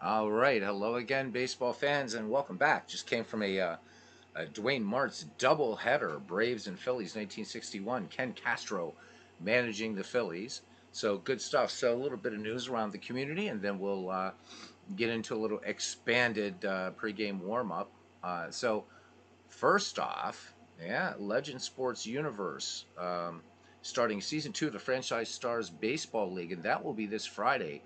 All right, hello again, baseball fans, and welcome back. Just came from a Dwayne Martz doubleheader, Braves and Phillies, 1961. Ken Castro managing the Phillies. So good stuff. So a little bit of news around the community, and then we'll get into a little expanded pregame warm up. So first off, yeah, Legend Sports Universe starting season 2 of the Franchise Stars Baseball League, and that will be this Friday.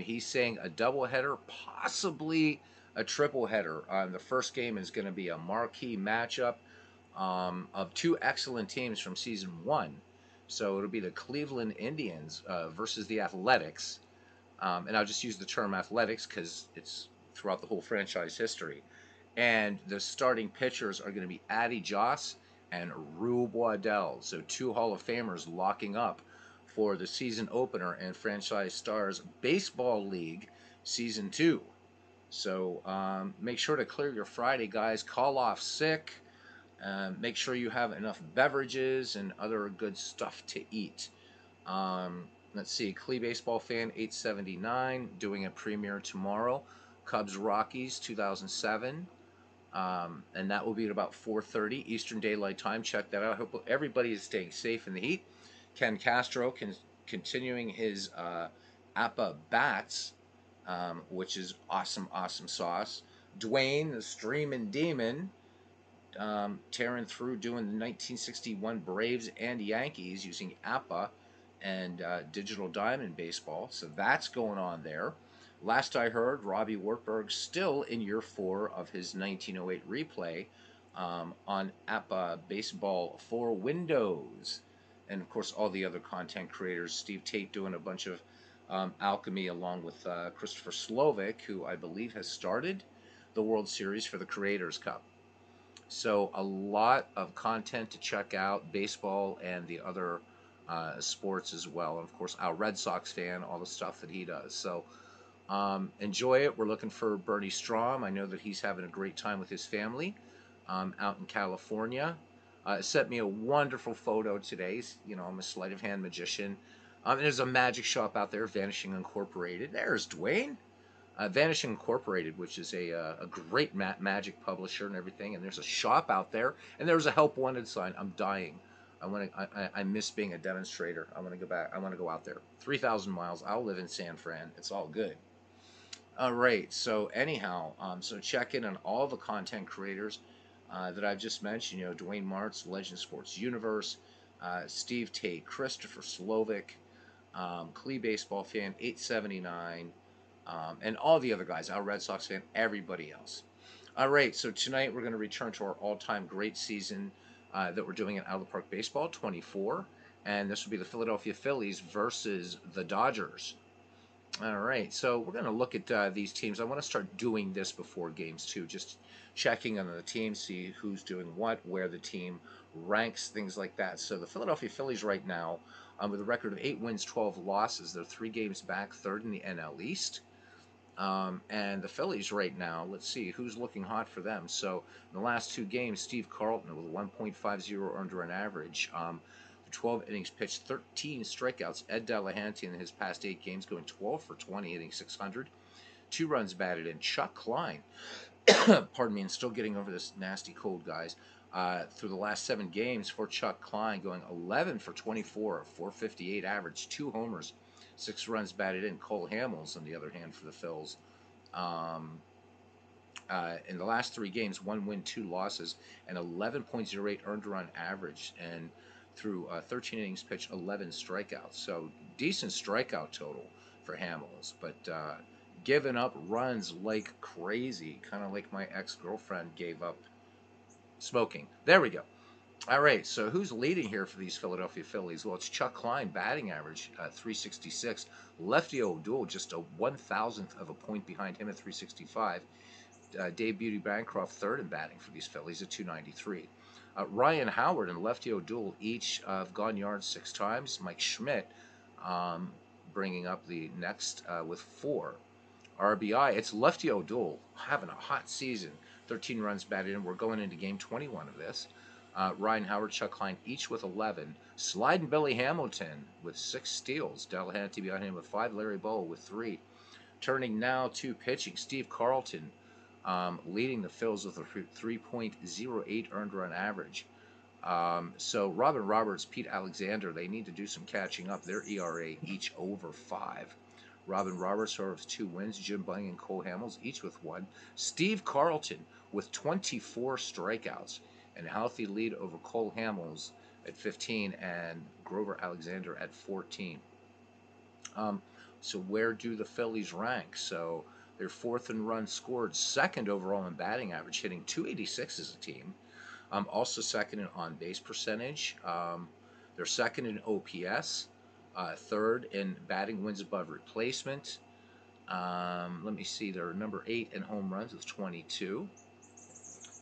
He's saying a doubleheader, possibly a triple header. The first game is going to be a marquee matchup of two excellent teams from season 1. So it'll be the Cleveland Indians versus the Athletics. And I'll just use the term athletics because it's throughout the whole franchise history. And the starting pitchers are going to be Addy Joss and Rue Boisdel. So two Hall of Famers locking up for the season opener in Franchise Stars Baseball League Season 2. So make sure to clear your Friday, guys. Call off sick. Make sure you have enough beverages and other good stuff to eat. Let's see, Clee Baseball Fan 879 doing a premiere tomorrow. Cubs Rockies 2007. And that will be at about 4:30 Eastern Daylight Time. Check that out. I hope everybody is staying safe in the heat. Ken Castro continuing his APA bats, which is awesome, awesome sauce. Dwayne, the Streamin' Demon, tearing through doing the 1961 Braves and Yankees using APA and Digital Diamond Baseball. So that's going on there. Last I heard, Robbie Wartburg still in year 4 of his 1908 replay on APA Baseball for Windows. And of course, all the other content creators. Steve Tate doing a bunch of alchemy along with Christopher Slovic, who I believe has started the World Series for the Creators Cup. So a lot of content to check out, baseball and the other sports as well. And of course, our Red Sox fan, all the stuff that he does. So enjoy it. We're looking for Bernie Strom. I know that he's having a great time with his family out in California. Sent me a wonderful photo today. I'm a sleight of hand magician. There's a magic shop out there, Vanishing Incorporated. There's Dwayne. Vanishing Incorporated, which is a great magic publisher and everything. And there's a shop out there, and there's a help wanted sign. I'm dying. I miss being a demonstrator. I want to go back. I want to go out there. 3,000 miles. I'll live in San Fran. It's all good. All right. So anyhow, so check in on all the content creators that I've just mentioned. Dwayne Martz, Legend Sports Universe, Steve Tate, Christopher Slovic, Clee Baseball Fan 879, and all the other guys, our Red Sox fan, everybody else. All right, so tonight we're going to return to our all-time great season that we're doing at Out of the Park Baseball 24, and this will be the Philadelphia Phillies versus the Dodgers. All right, so we're going to look at these teams. I want to start doing this before games too, just checking on the team, see who's doing what, where the team ranks, things like that. So the Philadelphia Phillies right now, with a record of 8 wins, 12 losses, they're 3 games back, third in the NL East. And the Phillies right now, let's see who's looking hot for them. So in the last 2 games, Steve Carlton with 1.50 earned run average. 12 innings pitched, 13 strikeouts. Ed Delahanty in his past 8 games going 12 for 20, hitting 600. 2 runs batted in. Chuck Klein, pardon me, and still getting over this nasty cold, guys. Through the last 7 games for Chuck Klein, going 11 for 24, 458 average, 2 homers, 6 runs batted in. Cole Hamels, on the other hand, for the Phils. Um, in the last 3 games, 1 win, 2 losses, and 11.08 earned run average. And through 13 innings pitched, 11 strikeouts. So decent strikeout total for Hamels, but giving up runs like crazy, kind of like my ex-girlfriend gave up smoking. There we go. All right, so who's leading here for these Philadelphia Phillies? Well, it's Chuck Klein, batting average 366. Lefty O'Doul just a 1,000th of a point behind him at 365. Dave Beauty Bancroft third in batting for these Phillies at 293. Ryan Howard and Lefty O'Doul each have gone yards 6 times. Mike Schmidt bringing up the next with 4 RBI. It's Lefty O'Doul having a hot season. 13 runs batted in. We're going into game 21 of this. Ryan Howard, Chuck Klein, each with 11. Sliding Billy Hamilton with 6 steals. Delahanty behind him with 5. Larry Bow with 3. Turning now to pitching, Steve Carlton leading the Phils with a 3.08 earned run average. So Robin Roberts, Pete Alexander, they need to do some catching up. Their ERA each over 5. Robin Roberts serves 2 wins. Jim Bung and Cole Hamels each with 1. Steve Carlton with 24 strikeouts and a healthy lead over Cole Hamels at 15 and Grover Alexander at 14. Um, so where do the Phillies rank? So they're fourth in runs scored, second overall in batting average, hitting 286 as a team. Also second in on base percentage. They're second in OPS, third in batting wins above replacement. Let me see, they're number 8 in home runs with 22.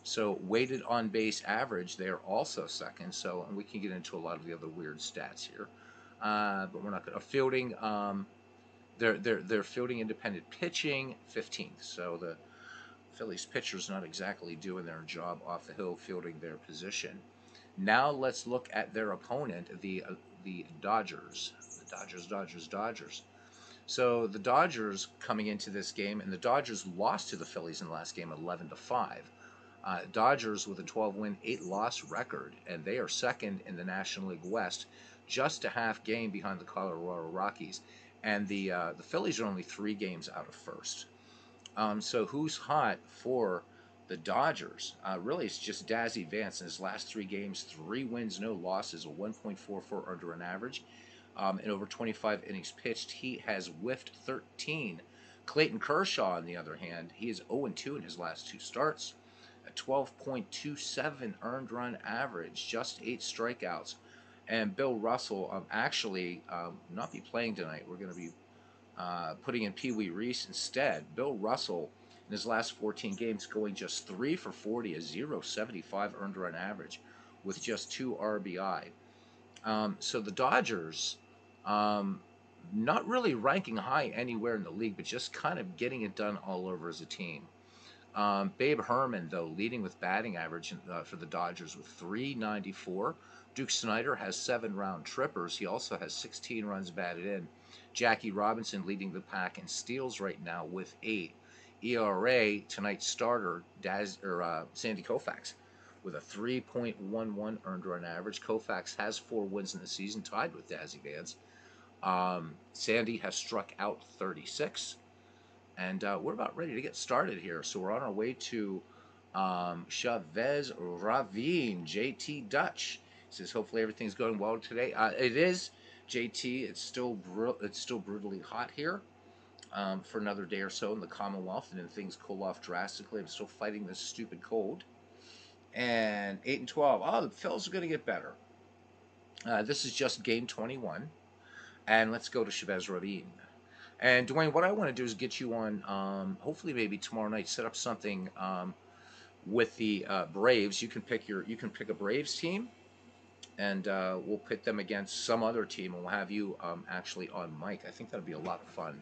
So weighted on base average, they're also second. So and we can get into a lot of the other weird stats here, but we're not going to fielding. They're fielding independent pitching 15th. So the Phillies pitcher's not exactly doing their job off the hill fielding their position. Now let's look at their opponent, the Dodgers. The Dodgers. So the Dodgers coming into this game, and the Dodgers lost to the Phillies in the last game 11-5. Dodgers with a 12-win, 8-loss record, and they are second in the National League West, just a half game behind the Colorado Rockies. And the Phillies are only 3 games out of first. So who's hot for the Dodgers? Really, it's just Dazzy Vance in his last 3 games, 3 wins, no losses, a 1.44 under an average. In over 25 innings pitched, he has whiffed 13. Clayton Kershaw, on the other hand, he is 0-2 in his last 2 starts, a 12.27 earned run average, just 8 strikeouts. And Bill Russell actually not be playing tonight. We're going to be putting in Pee Wee Reese instead. Bill Russell, in his last 14 games, going just 3 for 40, a 0.75 earned run average, with just 2 RBI. So the Dodgers, not really ranking high anywhere in the league, but just kind of getting it done all over as a team. Babe Herman, though, leading with batting average for the Dodgers with 394. Duke Snyder has 7 round trippers. He also has 16 runs batted in. Jackie Robinson leading the pack in steals right now with 8. ERA, tonight's starter, Sandy Koufax, with a 3.11 earned run average. Koufax has 4 wins in the season, tied with Dazzy Vance. Sandy has struck out 36. And we're about ready to get started here. So we're on our way to Chavez Ravine, JT Dutch. He says, hopefully everything's going well today. It is, JT. It's still brutally hot here for another day or so in the Commonwealth, and then things cool off drastically. I'm still fighting this stupid cold. And 8-12. Oh, the Phils are going to get better. This is just game 21. And let's go to Chavez Ravine. And Dwayne, what I want to do is get you on, hopefully maybe tomorrow night, set up something with the Braves. You can pick a Braves team, and we'll pit them against some other team, and we'll have you actually on mic. I think that'll be a lot of fun,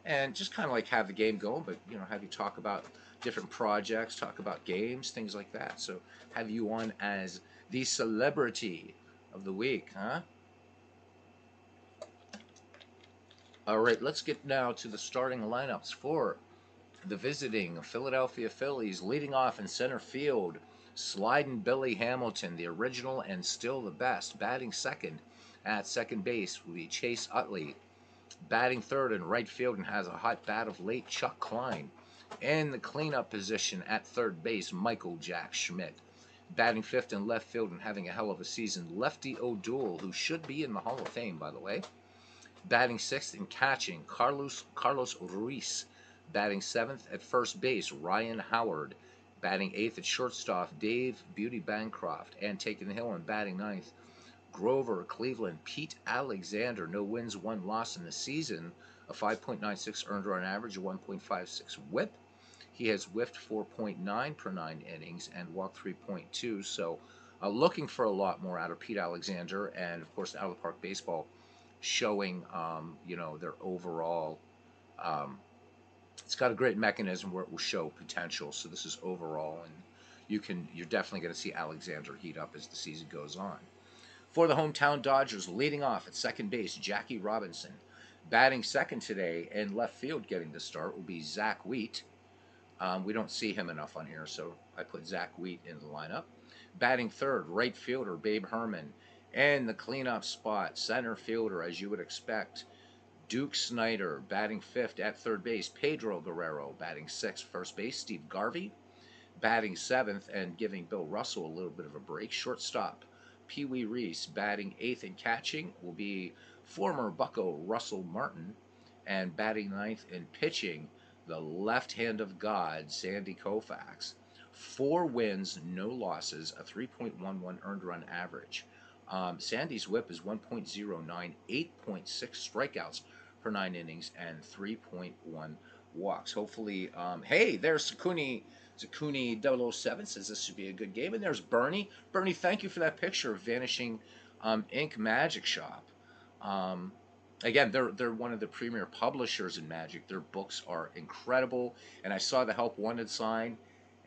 and just kind of like have the game going, but have you talk about different projects, talk about games, things like that. So have you on as the celebrity of the week, huh? All right, let's get now to the starting lineups for the visiting Philadelphia Phillies. Leading off in center field, Sliding Billy Hamilton, the original and still the best. Batting second at second base will be Chase Utley. Batting third in right field and has a hot bat of late, Chuck Klein. In the cleanup position at third base, Michael Jack Schmidt. Batting fifth in left field and having a hell of a season, Lefty O'Doul, who should be in the Hall of Fame, by the way. Batting sixth and catching, Carlos Ruiz. Batting seventh at first base, Ryan Howard. Batting eighth at shortstop, Dave Beauty Bancroft. And taking the hill and batting ninth, Grover Cleveland. Pete Alexander, no wins, 1 loss in the season, a 5.96 earned run average, a 1.56 whip. He has whiffed 4.9 per 9 innings and walked 3.2. So looking for a lot more out of Pete Alexander, and of course Out of the Park Baseball showing their overall it's got a great mechanism where it will show potential. So this is overall, and you're definitely going to see Alexander heat up as the season goes on. For the hometown Dodgers, leading off at second base, Jackie Robinson. Batting second today in left field getting the start will be Zach Wheat. We don't see him enough on here, so I put Zach Wheat in the lineup. Batting third, right fielder Babe Herman. And the cleanup spot, center fielder, as you would expect, Duke Snyder. Batting fifth at third base, Pedro Guerrero. Batting sixth, first base, Steve Garvey. Batting seventh and giving Bill Russell a little bit of a break, shortstop Pee Wee Reese. Batting eighth and catching will be former Bucko Russell Martin. And batting ninth and pitching, the left hand of God, Sandy Koufax. 4 wins, no losses, a 3.11 earned run average. Sandy's whip is 1.09, 8.6 strikeouts per 9 innings, and 3.1 walks. Hopefully, hey, there's Zakuni 007 says this should be a good game. And there's Bernie. Bernie, thank you for that picture of Vanishing Ink Magic Shop. Um, Again, they're one of the premier publishers in Magic. Their books are incredible. And I saw the Help Wanted sign.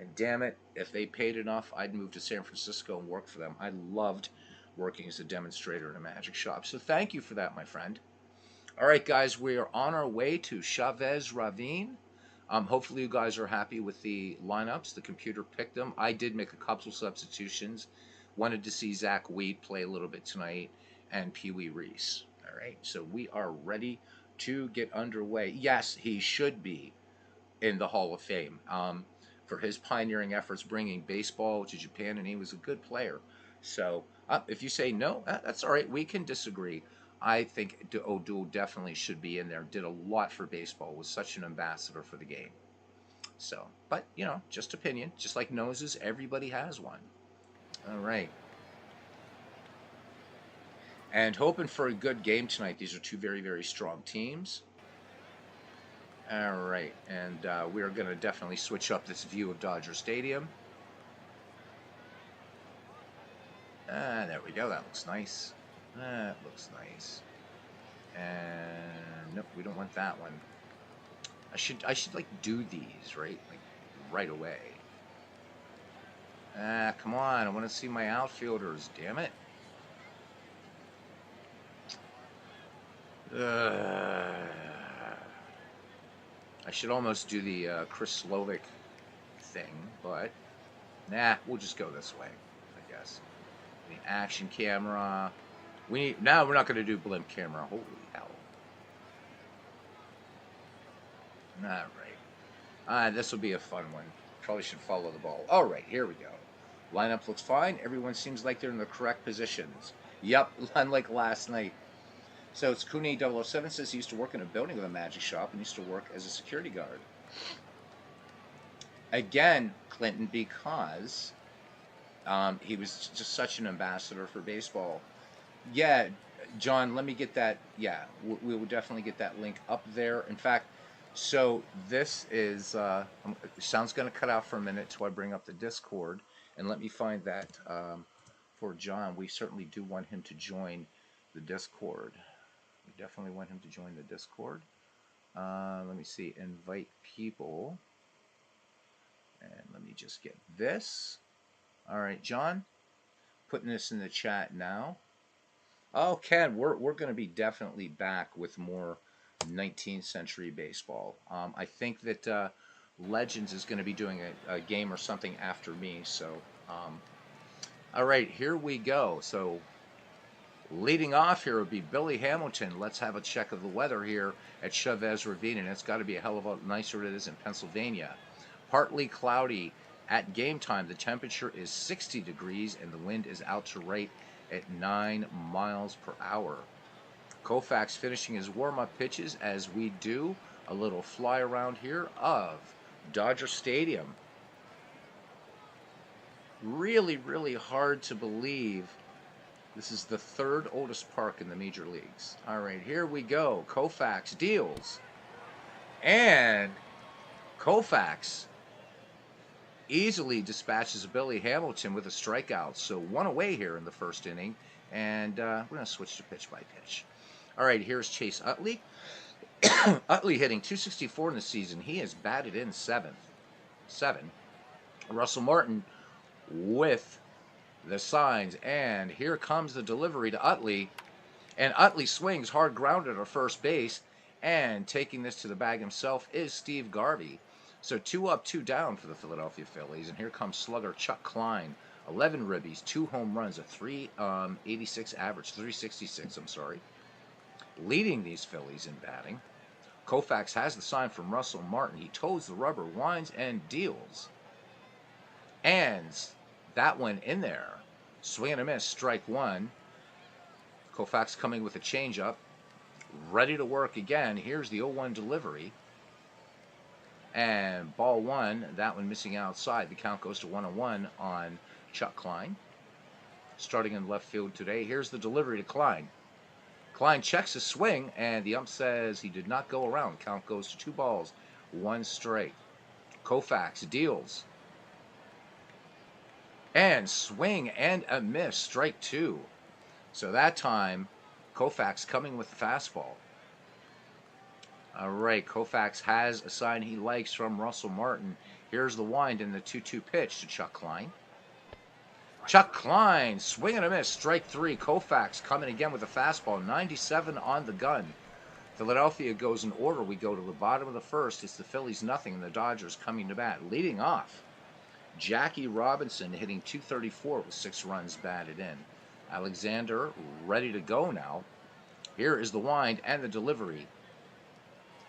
And damn it, if they paid enough, I'd move to San Francisco and work for them. I loved working as a demonstrator in a magic shop. So thank you for that, my friend. All right, guys, we are on our way to Chavez Ravine. Hopefully, you guys are happy with the lineups. The computer picked them. I did make a couple substitutions. Wanted to see Zach Wheat play a little bit tonight and Pee Wee Reese. All right, so we are ready to get underway. Yes, he should be in the Hall of Fame for his pioneering efforts bringing baseball to Japan, and he was a good player. So if you say no, that's all right. We can disagree. I think O'Doul definitely should be in there. Did a lot for baseball. Was such an ambassador for the game. So, but just opinion. Just like noses, everybody has one. All right. And hoping for a good game tonight. These are two very, very strong teams. All right, and we are going to definitely switch up this view of Dodger Stadium. There we go. That looks nice. That looks nice. And nope, we don't want that one. I should like do these right, like right away. Come on! I want to see my outfielders. Damn it! I should almost do the Chris Slovic thing, but nah, we'll just go this way, I guess. The action camera. Now we're not going to do blimp camera. Holy hell! All right. This will be a fun one. Probably should follow the ball. All right, here we go. Lineup looks fine. Everyone seems like they're in the correct positions. Yep, unlike last night. So it's Cooney 007 says he used to work in a building with a magic shop and used to work as a security guard. Again, Clinton, because he was just such an ambassador for baseball. Yeah, John, let me get that. Yeah, we will definitely get that link up there. In fact, so this is, sound's going to cut out for a minute till I bring up the Discord. And let me find that for John. We certainly do want him to join the Discord. We definitely want him to join the Discord. Let me see. Invite people. And let me just get this. All right, John. Putting this in the chat now. Oh, Ken, we're going to be definitely back with more 19th century baseball. I think that Legends is going to be doing a game or something after me. So, all right, here we go. So, leading off here would be Billy Hamilton. Let's have a check of the weather here at Chavez Ravine, and it's got to be a hell of a lot nicer than it is in Pennsylvania. Partly cloudy at game time. The temperature is 60 degrees, and the wind is out to right at 9 miles per hour. Koufax finishing his warm-up pitches as we do a little fly around here of Dodger Stadium. Really, really hard to believe this is the third oldest park in the major leagues. All right, here we go. Koufax deals. And Koufax easily dispatches Billy Hamilton with a strikeout. So one away here in the first inning. And we're going to switch to pitch by pitch. All right, here's Chase Utley. Utley hitting .264 in the season. He has batted in seven. Russell Martin with the signs, and here comes the delivery to Utley, and Utley swings hard grounded at first base, And taking this to the bag himself is Steve Garvey. So 2 up, 2 down for the Philadelphia Phillies. And here comes slugger Chuck Klein. 11 ribbies, 2 home runs, a 386 average, 366, I'm sorry. Leading these Phillies in batting. Koufax has the sign from Russell Martin. He toes the rubber, winds, and deals. And that one in there. Swing and a miss, strike one. Koufax coming with a changeup. Ready to work again. Here's the 0-1 delivery. And ball one, that one missing outside. The count goes to 1-1 on Chuck Klein. Starting in left field today. Here's the delivery to Klein. Klein checks his swing, and the ump says he did not go around. Count goes to 2 balls, 1 strike. Koufax deals. And swing and a miss, strike 2. So that time, Koufax coming with the fastball. All right, Koufax has a sign he likes from Russell Martin. Here's the wind and the 2-2 pitch to Chuck Klein. Chuck Klein, swing and a miss, strike 3. Koufax coming again with a fastball, 97 on the gun. Philadelphia goes in order. We go to the bottom of the first. It's the Phillies nothing, and the Dodgers coming to bat. Leading off, Jackie Robinson hitting .234 with 6 runs batted in. Alexander ready to go now. Here is the wind and the delivery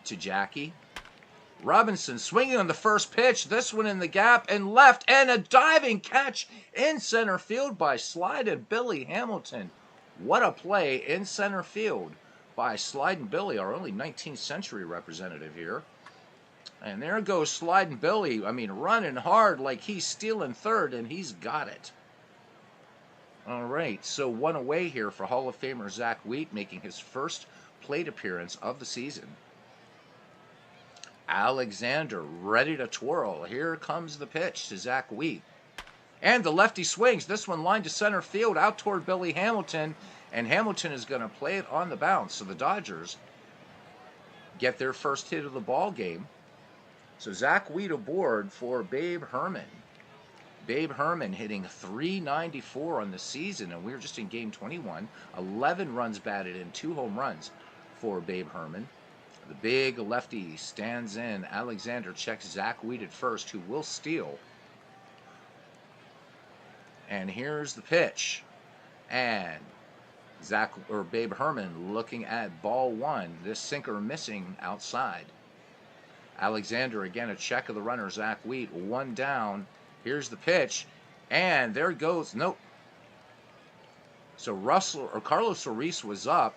to Jackie. Robinson swinging on the first pitch. This one in the gap and left, and a diving catch in center field by Slidin' Billy Hamilton. What a play in center field by Slidin' Billy, our only 19th century representative here. And there goes Slidin' Billy, running hard like he's stealing third, and he's got it. All right, so 1 away here for Hall of Famer Zach Wheat, making his first plate appearance of the season. Alexander ready to twirl. Here comes the pitch to Zach Wheat. And the lefty swings. This one lined to center field out toward Billy Hamilton. And Hamilton is going to play it on the bounce. So the Dodgers get their first hit of the ball game. So Zach Wheat aboard for Babe Herman. Babe Herman hitting .394 on the season. And we're just in game 21. 11 runs batted in, 2 home runs for Babe Herman. The big lefty stands in. Alexander checks Zach Wheat at first, who will steal. And here's the pitch. And Babe Herman looking at ball 1. This sinker missing outside. Alexander again a check of the runner, Zach Wheat. 1 down. Here's the pitch. And there goes. Nope. So Carlos Ruiz was up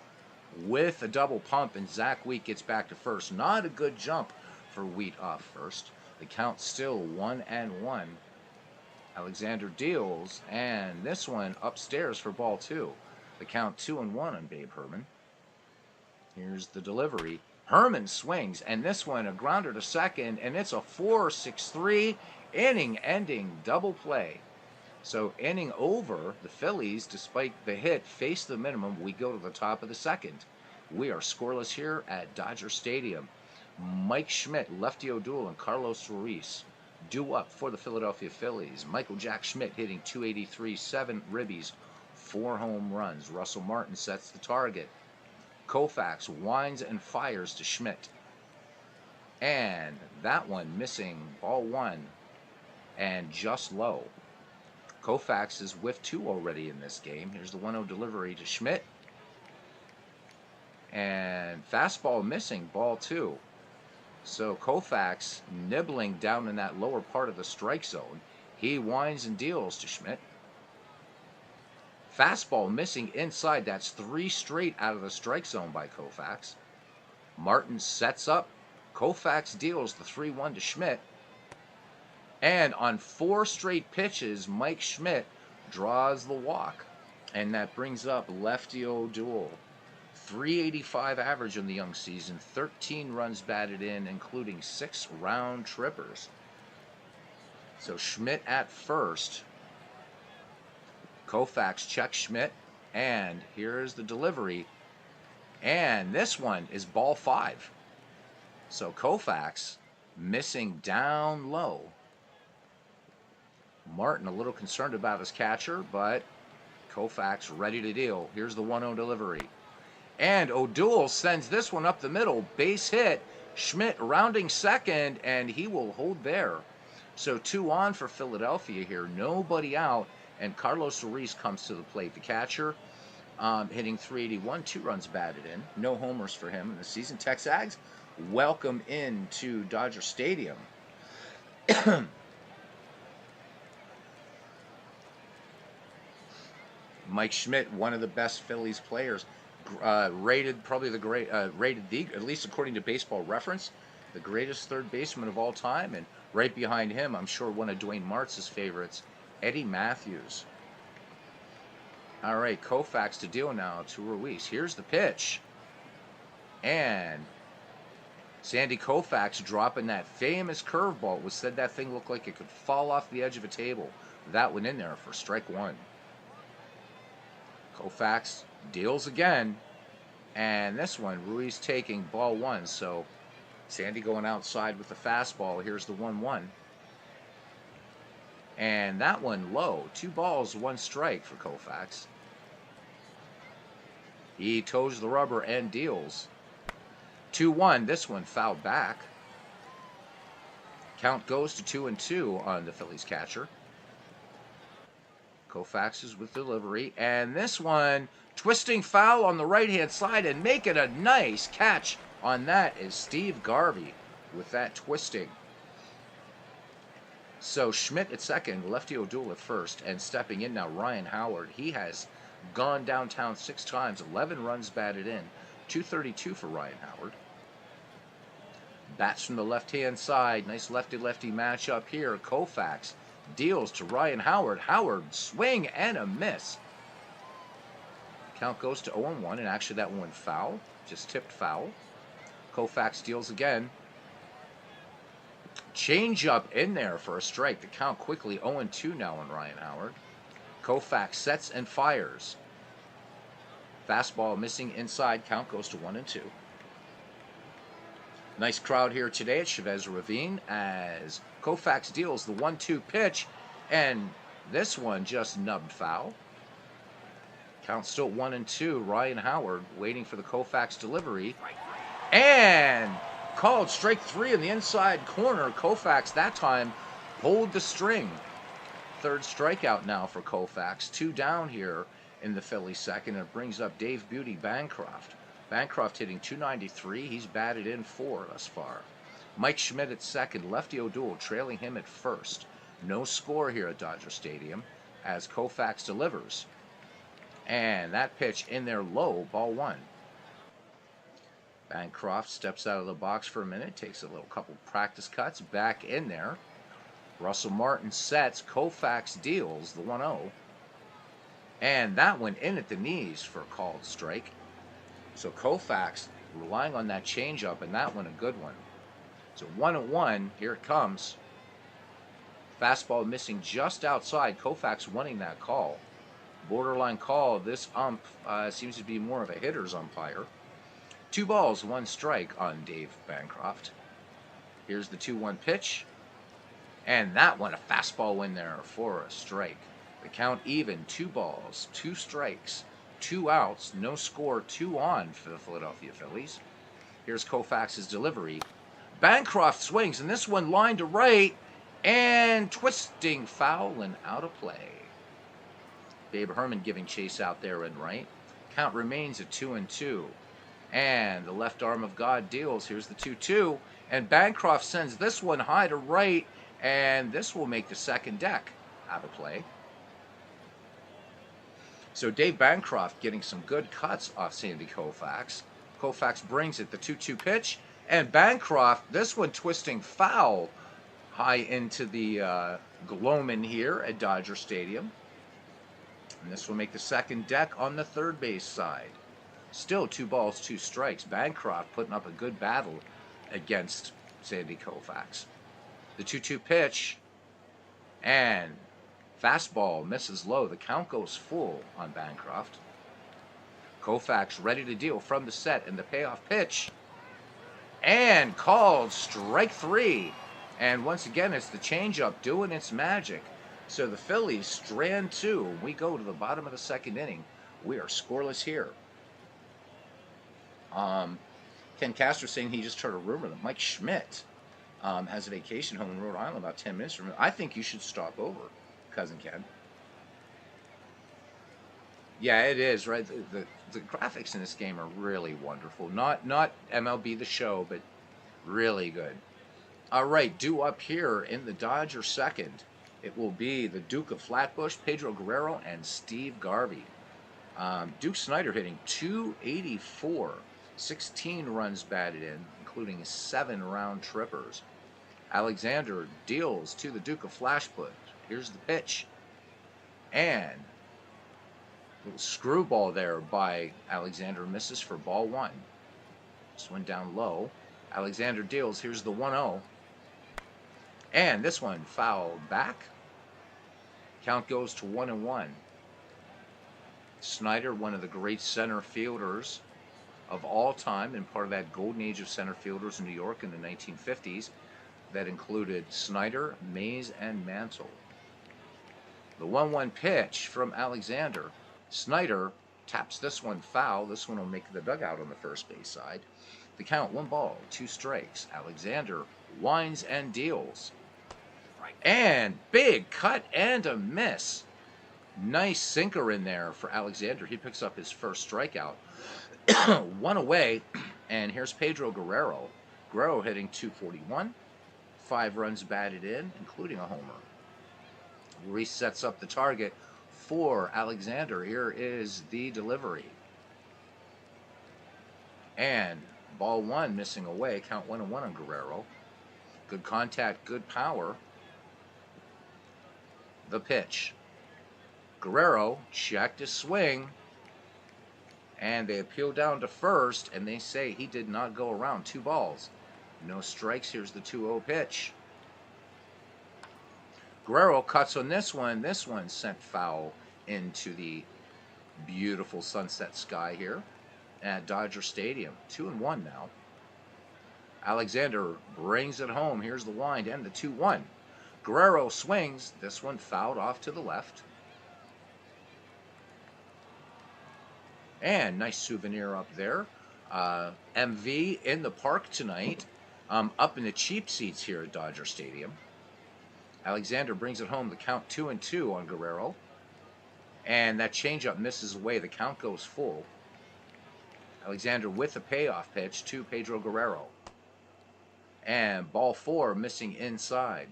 with a double pump, and Zach Wheat gets back to first. Not a good jump for Wheat off first. The count still 1-1. Alexander deals, and this one upstairs for ball 2. The count 2-1 on Babe Herman. Here's the delivery. Herman swings, and this one a grounder to second, and it's a 4-6-3 inning-ending double play. So inning over, the Phillies, despite the hit, face the minimum. We go to the top of the second. We are scoreless here at Dodger Stadium. Mike Schmidt, Lefty O'Doul, and Carlos Ruiz due up for the Philadelphia Phillies. Michael Jack Schmidt hitting .283, 7 ribbies, 4 home runs. Russell Martin sets the target. Koufax winds and fires to Schmidt. And that one missing, ball 1, and just low. Koufax is whiffed 2 already in this game. Here's the 1-0 delivery to Schmidt. And fastball missing, ball 2. So Koufax nibbling down in that lower part of the strike zone. He winds and deals to Schmidt. Fastball missing inside. That's 3 straight out of the strike zone by Koufax. Martin sets up. Koufax deals the 3-1 to Schmidt. And on 4 straight pitches, Mike Schmidt draws the walk. And that brings up Lefty O'Doul. .385 average in the young season, 13 runs batted in, including 6 round trippers. So Schmidt at first. Koufax checks Schmidt, and here's the delivery. And this one is ball 5. So Koufax missing down low. Martin a little concerned about his catcher, but Koufax ready to deal. Here's the 1-0 delivery. And O'Doul sends this one up the middle. Base hit. Schmidt rounding second, and he will hold there. So 2 on for Philadelphia here. Nobody out, and Carlos Ruiz comes to the plate. The catcher hitting .381, 2 runs batted in. No homers for him in the season. Texags, welcome into Dodger Stadium. Mike Schmidt, one of the best Phillies players, rated probably at least according to Baseball Reference, the greatest third baseman of all time, and right behind him, I'm sure one of Dwayne Martz's favorites, Eddie Matthews. All right, Koufax to deal now to Ruiz. Here's the pitch, and Sandy Koufax dropping that famous curveball. It was said that thing looked like it could fall off the edge of a table. That went in there for strike 1. Koufax deals again, and this one, Ruiz taking ball 1. So Sandy going outside with the fastball. Here's the 1-1. And that one low. 2 balls, 1 strike for Koufax. He toes the rubber and deals. 2-1. This one fouled back. Count goes to 2-2 on the Phillies catcher. Koufax is with delivery, and this one twisting foul on the right-hand side, and making a nice catch on that is Steve Garvey with that twisting. So Schmidt at second, lefty O'Doul at first, and stepping in now Ryan Howard. He has gone downtown 6 times, 11 runs batted in, .232 for Ryan Howard. Bats from the left-hand side, nice lefty-lefty matchup here. Koufax deals to Ryan Howard. Howard swing and a miss. Count goes to 0-1, and actually that one foul, just tipped foul. Koufax deals again. Change up in there for a strike. The count quickly 0-2 now on Ryan Howard. Koufax sets and fires. Fastball missing inside. Count goes to 1-2. Nice crowd here today at Chavez Ravine as Koufax deals the 1-2 pitch, and this one just nubbed foul. Count still 1-2. Ryan Howard waiting for the Koufax delivery, and called strike 3 in the inside corner. Koufax that time pulled the string. 3rd strikeout now for Koufax. 2 down here in the Phillies second. It brings up Dave Beauty Bancroft. Bancroft hitting .293. He's batted in 4 thus far. Mike Schmidt at second. Lefty O'Doul trailing him at first. No score here at Dodger Stadium as Koufax delivers. And that pitch in there low, ball 1. Bancroft steps out of the box for a minute, takes a little couple practice cuts, back in there. Russell Martin sets, Koufax deals the 1-0. And that one in at the knees for a called strike. So Koufax relying on that changeup, and that one a good one. So 1-1, here it comes. Fastball missing just outside. Koufax wanting that call. Borderline call. This ump seems to be more of a hitter's umpire. 2 balls, 1 strike on Dave Bancroft. Here's the 2-1 pitch. And that one, a fastball in there for a strike. The count even, 2 balls, 2 strikes, 2 outs, no score, 2 on for the Philadelphia Phillies. Here's Koufax's delivery. Bancroft swings, and this one lined to right, and twisting foul and out of play. Babe Herman giving chase out there and right. Count remains at 2-2. And the left arm of God deals. Here's the 2-2. And Bancroft sends this one high to right, and this will make the second deck out of play. So Dave Bancroft getting some good cuts off Sandy Koufax. Koufax brings it, the 2-2 pitch, and Bancroft, this one twisting foul high into the gloaming here at Dodger Stadium. And this will make the second deck on the third base side. Still 2 balls, 2 strikes. Bancroft putting up a good battle against Sandy Koufax. The 2-2 pitch, and fastball misses low. The count goes full on Bancroft. Koufax ready to deal from the set, and the payoff pitch, and called strike 3. And once again, it's the changeup doing its magic. So the Phillies strand 2. We go to the bottom of the second inning. We are scoreless here. Um, Ken Castro saying he just heard a rumor that Mike Schmidt has a vacation home in Rhode Island about 10 minutes from him. I think you should stop over, cousin Ken. Yeah, it is right. The graphics in this game are really wonderful. Not MLB the Show, but really good. All right, due up here in the Dodger second, it will be the Duke of Flatbush, Pedro Guerrero, and Steve Garvey. Duke Snyder hitting 284, 16 runs batted in, including 7 round trippers. Alexander deals to the Duke of Flatbush. Here's the pitch. And a little screwball there by Alexander, misses for ball 1. This one down low. Alexander deals. Here's the 1-0. And this one fouled back. Count goes to 1-1. Snyder, one of the great center fielders of all time, and part of that golden age of center fielders in New York in the 1950s that included Snyder, Mays, and Mantle. The 1-1 pitch from Alexander. Snyder taps this one foul. This one will make the dugout on the first base side. The count, 1 ball, 2 strikes. Alexander winds and deals. And big cut and a miss. Nice sinker in there for Alexander. He picks up his first strikeout. 1 away, and here's Pedro Guerrero. Guerrero hitting 241. 5 runs batted in, including a homer. Reese sets up the target for Alexander. Here is the delivery. And ball 1 missing away. Count 1-1 on Guerrero. Good contact, good power. The pitch. Guerrero checked his swing, and they appeal down to first, and they say he did not go around. 2 balls, no strikes. Here's the 2-0 pitch. Guerrero cuts on this one. This one sent foul into the beautiful sunset sky here at Dodger Stadium. 2-1 now. Alexander brings it home. Here's the wind and the 2-1. Guerrero swings. This one fouled off to the left. And nice souvenir up there. MV in the park tonight. Up in the cheap seats here at Dodger Stadium. Alexander brings it home. The count 2-2 on Guerrero. And that changeup misses away. The count goes full. Alexander with a payoff pitch to Pedro Guerrero. And ball 4 missing inside.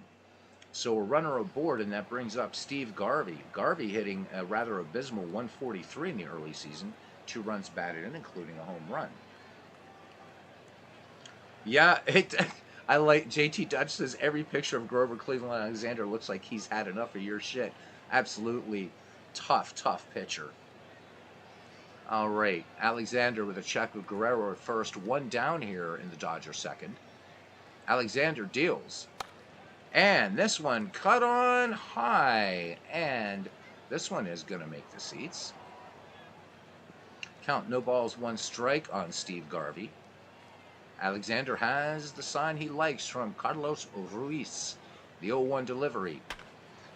So a runner aboard, and that brings up Steve Garvey. Garvey hitting a rather abysmal 143 in the early season. 2 runs batted in, including a home run. Yeah, I like JT Dutch says every picture of Grover Cleveland Alexander looks like he's had enough of your shit. Absolutely tough pitcher. All right, Alexander with a check with Guerrero at first. 1 down here in the Dodger second. Alexander deals. And this one cut on high. And this one is going to make the seats. Count, no balls, 1 strike on Steve Garvey. Alexander has the sign he likes from Carlos Ruiz. The 0-1 delivery.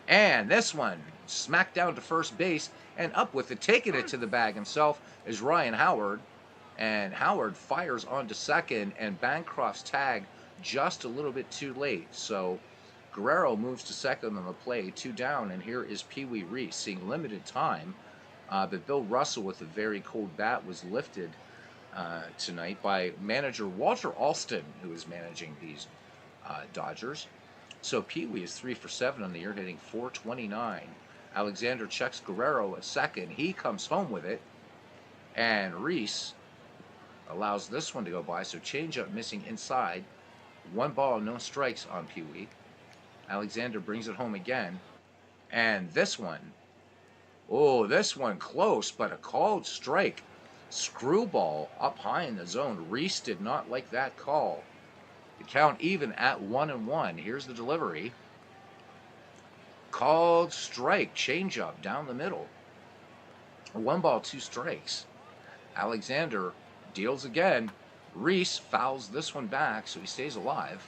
And this one smacked down to first base, and up with it, taking it to the bag himself, is Ryan Howard. And Howard fires onto second, and Bancroft's tag just a little bit too late. So Guerrero moves to second on the play, 2 down, and here is Pee Wee Reese seeing limited time. But Bill Russell with a very cold bat was lifted tonight by manager Walter Alston, who is managing these Dodgers. So Pee Wee is 3 for 7 on the year, hitting .429. Alexander checks Guerrero at second. He comes home with it, and Reese allows this one to go by. So changeup missing inside. 1 ball, no strikes on Pee Wee. Alexander brings it home again, and this one. Oh, this one close, but a called strike. Screwball up high in the zone. Reese did not like that call. The count even at 1-1. Here's the delivery. Called strike. Changeup down the middle. 1 ball, 2 strikes. Alexander deals again. Reese fouls this one back, so he stays alive.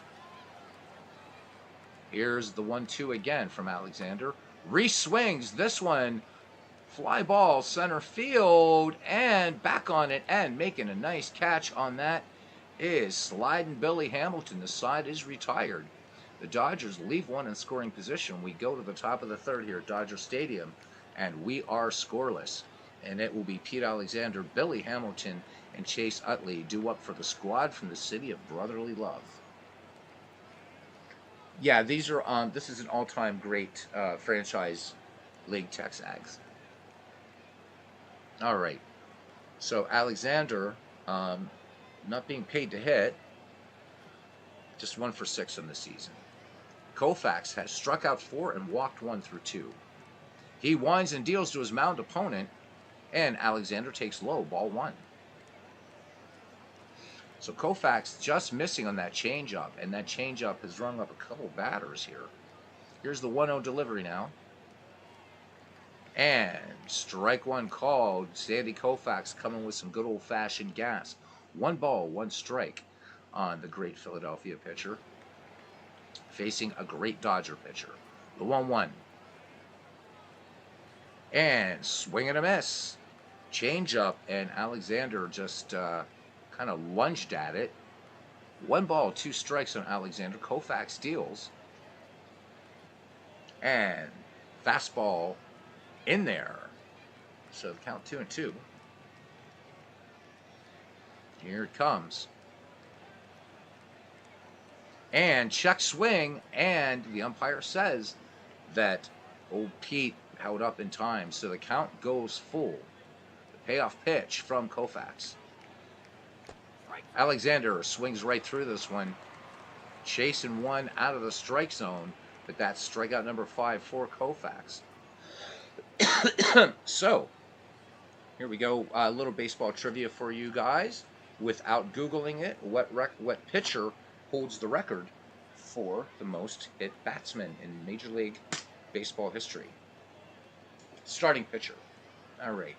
Here's the 1-2 again from Alexander. Reese swings. This one Fly ball, center field, and back on it, and making a nice catch on that is sliding Billy Hamilton. The side is retired. The Dodgers leave one in scoring position. We go to the top of the third here at Dodger Stadium, and we are scoreless. And it will be Pete Alexander, Billy Hamilton, and Chase Utley due up for the squad from the city of brotherly love. Yeah, these are this is an all-time great franchise league Texags. All right. So Alexander, not being paid to hit, just 1 for 6 in the season. Koufax has struck out 4 and walked 1 through 2. He winds and deals to his mound opponent, and Alexander takes low, ball 1. So Koufax just missing on that changeup, and that changeup has rung up a couple batters here. Here's the 1-0 delivery now. And strike 1 called. Sandy Koufax coming with some good old-fashioned gas. 1 ball, 1 strike on the great Philadelphia pitcher, facing a great Dodger pitcher. The 1-1. And swing and a miss. Changeup, and Alexander just kind of lunged at it. 1 ball, 2 strikes on Alexander. Koufax deals. And fastball in there. So the count 2-2. Here it comes. And check swing, and the umpire says that old Pete held up in time, so the count goes full. The payoff pitch from Koufax. Alexander swings right through this one, chasing 1 out of the strike zone, but that's strikeout number 5 for Koufax. So, here we go. A little baseball trivia for you guys. Without Googling it, what pitcher holds the record for the most hit batsman in Major League Baseball history? Starting pitcher. All right.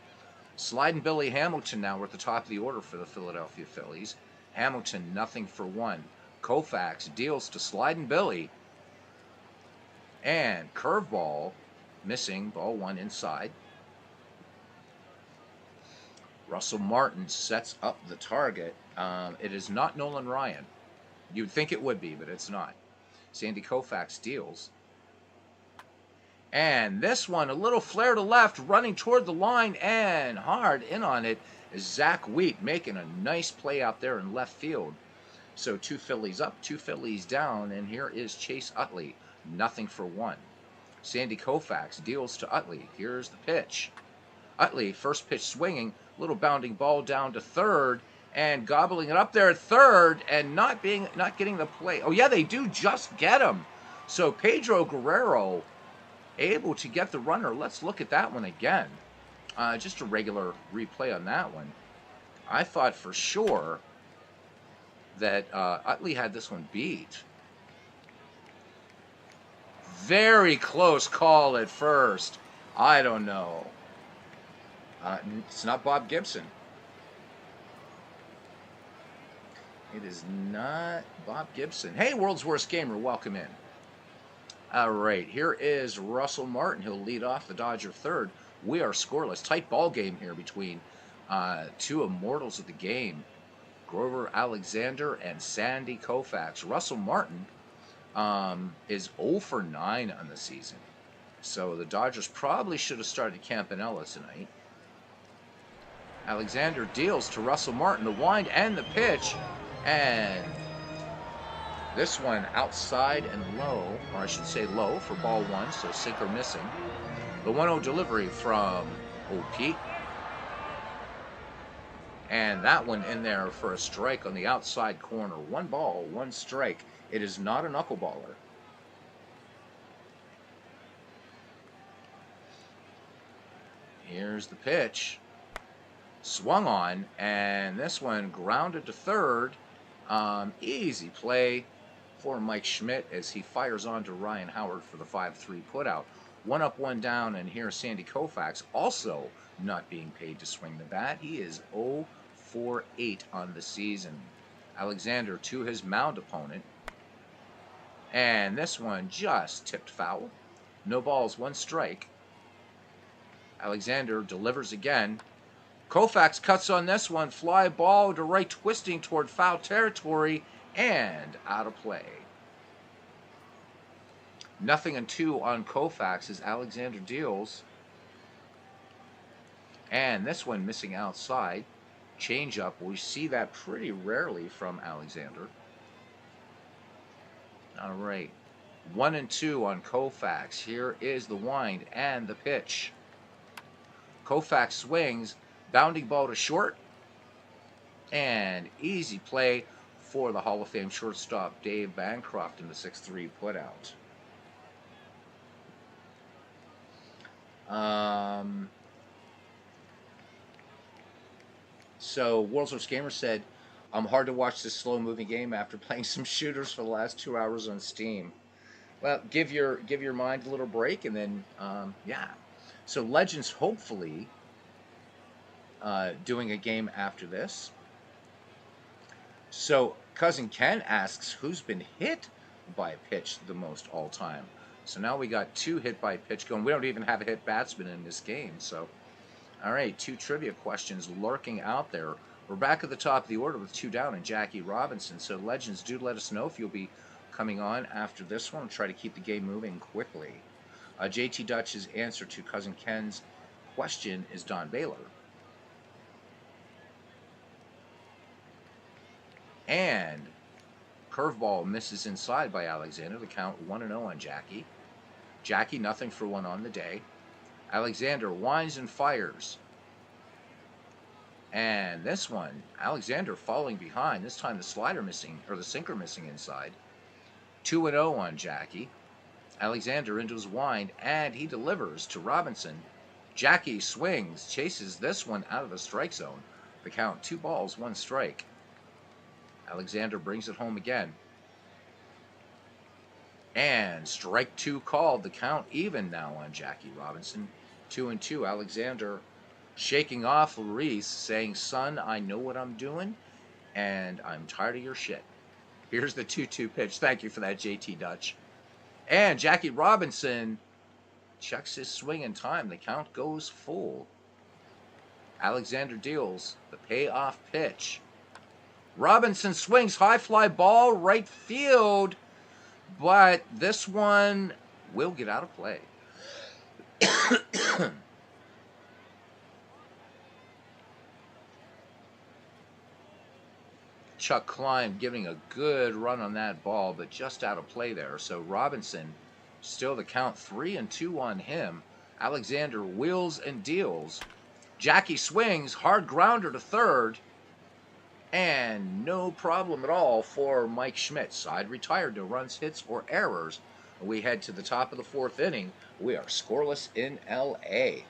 Sliding Billy Hamilton now. We're at the top of the order for the Philadelphia Phillies. Hamilton, 0 for 1. Koufax deals to sliding Billy. And curveball, missing, ball 1 inside. Russell Martin sets up the target. It is not Nolan Ryan. You'd think it would be, but it's not. Sandy Koufax deals. And this one, a little flare to left, running toward the line, and hard in on it is Zach Wheat, making a nice play out there in left field. So 2 Phillies up, 2 Phillies down, and here is Chase Utley, 0 for 1. Sandy Koufax deals to Utley. Here's the pitch. Utley, first pitch swinging, little bounding ball down to third, and gobbling it up there at third, and not getting the play. Oh yeah, they do just get him. So Pedro Guerrero able to get the runner. Let's look at that one again. Just a regular replay on that one. I thought for sure that Utley had this one beat. Very close call at first. I don't know. It's not Bob Gibson. It is not Bob Gibson. Hey, World's Worst Gamer, welcome in. All right, here is Russell Martin. He'll lead off the Dodger third. We are scoreless. Tight ball game here between 2 immortals of the game, Grover Alexander and Sandy Koufax. Russell Martin is 0 for 9 on the season. So the Dodgers probably should have started Campanella tonight. Alexander deals to Russell Martin, the wind and the pitch, and this one outside and low, or I should say low for ball 1, so sinker missing. The 1-0 delivery from old Pete. And that one in there for a strike on the outside corner. 1 ball, 1 strike. It is not a knuckleballer. Here's the pitch. Swung on, and this one grounded to third. Easy play for Mike Schmidt as he fires on to Ryan Howard for the 5-3 putout. 1 up, 1 down, and here's Sandy Koufax, also not being paid to swing the bat. He is 0 for 8 on the season. Alexander to his mound opponent. And this one just tipped foul. No balls, 1 strike. Alexander delivers again. Koufax cuts on this one. Fly ball to right, twisting toward foul territory and out of play. 0-2 on Koufax as Alexander deals. And this one missing outside. Change up. We see that pretty rarely from Alexander. All right. 1-2 on Koufax. Here is the wind and the pitch. Koufax swings. Bounding ball to short. And easy play for the Hall of Fame shortstop Dave Bancroft in the 6-3 putout. So World's Gamer said, hard to watch this slow-moving game after playing some shooters for the last 2 hours on Steam. Well, give your mind a little break, and then yeah. So Legends hopefully doing a game after this. So Cousin Ken asks, who's been hit by a pitch the most all time? So now we got 2 hit by pitch going. We don't even have a hit batsman in this game. So, all right, 2 trivia questions lurking out there. We're back at the top of the order with 2 down and Jackie Robinson. So Legends, do let us know if you'll be coming on after this one. Try to keep the game moving quickly. JT Dutch's answer to Cousin Ken's question is Don Baylor. And curveball misses inside by Alexander. The count 1-0 on Jackie. Jackie, 0-1 on the day. Alexander winds and fires. And this one, Alexander falling behind. This time the slider missing, or the sinker missing inside. 2-0 on Jackie. Alexander into his wind, and he delivers to Robinson. Jackie swings, chases this one out of the strike zone. The count 2 balls, 1 strike. Alexander brings it home again. And strike 2 called. The count even now on Jackie Robinson. 2-2. Alexander shaking off Luis, saying, son, I know what I'm doing, and I'm tired of your shit. Here's the 2-2 pitch. Thank you for that, JT Dutch. And Jackie Robinson checks his swing in time. The count goes full. Alexander deals the payoff pitch. Robinson swings, high fly ball, right field, but this one will get out of play. Chuck Klein giving a good run on that ball, but just out of play there. So Robinson, still the count 3-2 on him. Alexander wheels and deals. Jackie swings, hard grounder to third. And no problem at all for Mike Schmidt. Side retired, no runs, hits, or errors. We head to the top of the 4th inning. We are scoreless in L.A.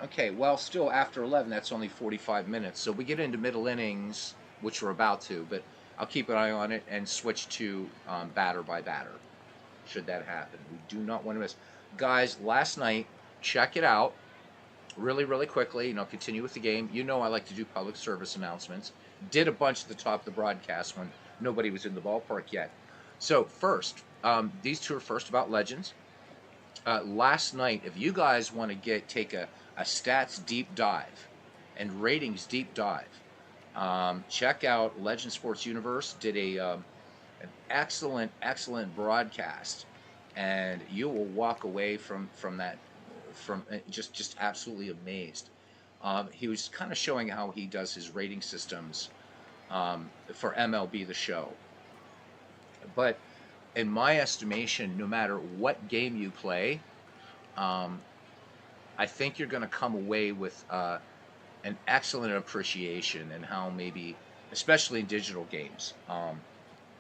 Okay, well, still after 11, that's only 45 minutes. So we get into middle innings, which we're about to, but I'll keep an eye on it and switch to batter by batter, should that happen. We do not want to miss. Guys, last night, check it out. Really quickly, and I'll continue with the game. You know I like to do public service announcements. Did a bunch at the top of the broadcast when nobody was in the ballpark yet. So first, these 2 are first about Legends. Last night, if you guys want to take a stats deep dive and ratings deep dive, check out Legend Sports Universe. Did an excellent broadcast, and you will walk away from that just absolutely amazed. He was kind of showing how he does his rating systems for MLB The Show. But in my estimation, no matter what game you play, I think you're going to come away with an excellent appreciation and how maybe, especially in digital games,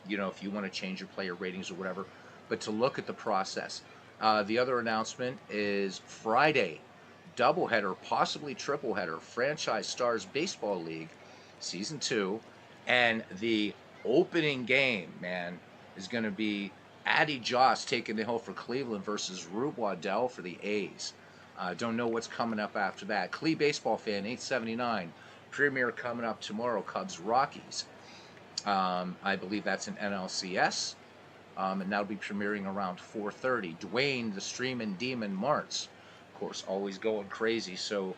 if you want to change your player ratings or whatever, but to look at the process. The other announcement is Friday, doubleheader, possibly tripleheader, Franchise Stars Baseball League, Season 2, and the opening game, man, is going to be Addy Joss taking the hill for Cleveland versus Rube Waddell for the A's. Don't know what's coming up after that. Clee Baseball Fan, 879, premiere coming up tomorrow, Cubs Rockies. I believe that's an NLCS. And that'll be premiering around 4:30. Dwayne the Streamin' Demon Martz, of course, always going crazy. So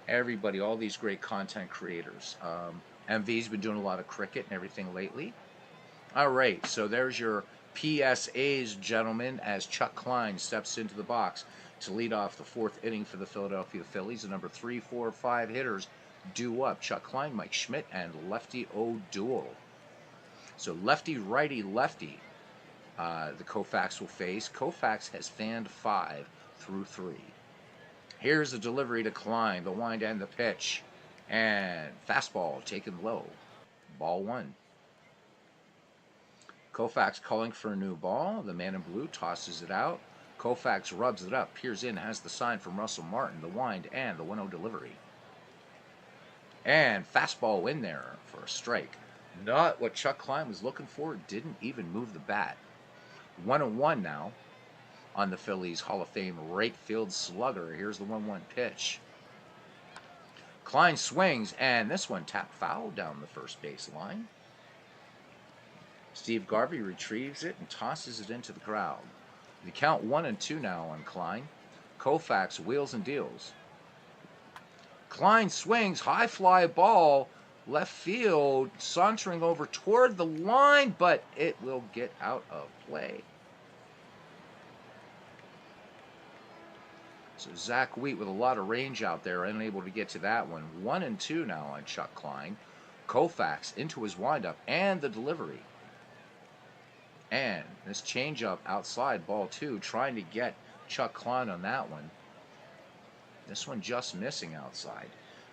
everybody, all these great content creators. MV's been doing a lot of cricket and everything lately. All right, so there's your PSAs, gentlemen, as Chuck Klein steps into the box to lead off the fourth inning for the Philadelphia Phillies. The number 3, 4, 5 hitters due up: Chuck Klein, Mike Schmidt, and Lefty O'Doul. So lefty, righty, lefty, the Koufax will face. Koufax has fanned 5 through 3. Here's the delivery to Klein, the wind and the pitch. And fastball taken low. Ball 1. Koufax calling for a new ball. The man in blue tosses it out. Koufax rubs it up, peers in, has the sign from Russell Martin, the wind and the 1-0 delivery. And fastball in there for a strike. Not what Chuck Klein was looking for. Didn't even move the bat. 1-1 now on the Phillies Hall of Fame right field slugger. Here's the 1-1 pitch. Klein swings, and this one tapped foul down the first base line. Steve Garvey retrieves it and tosses it into the crowd. The count 1-2 now on Klein. Koufax wheels and deals. Klein swings, high fly ball, left field, sauntering over toward the line, but it will get out of play. So Zach Wheat with a lot of range out there, unable to get to that one. 1-2 now on Chuck Klein. Koufax into his windup and the delivery. And this changeup outside, ball 2, trying to get Chuck Klein on that one. This one just missing outside.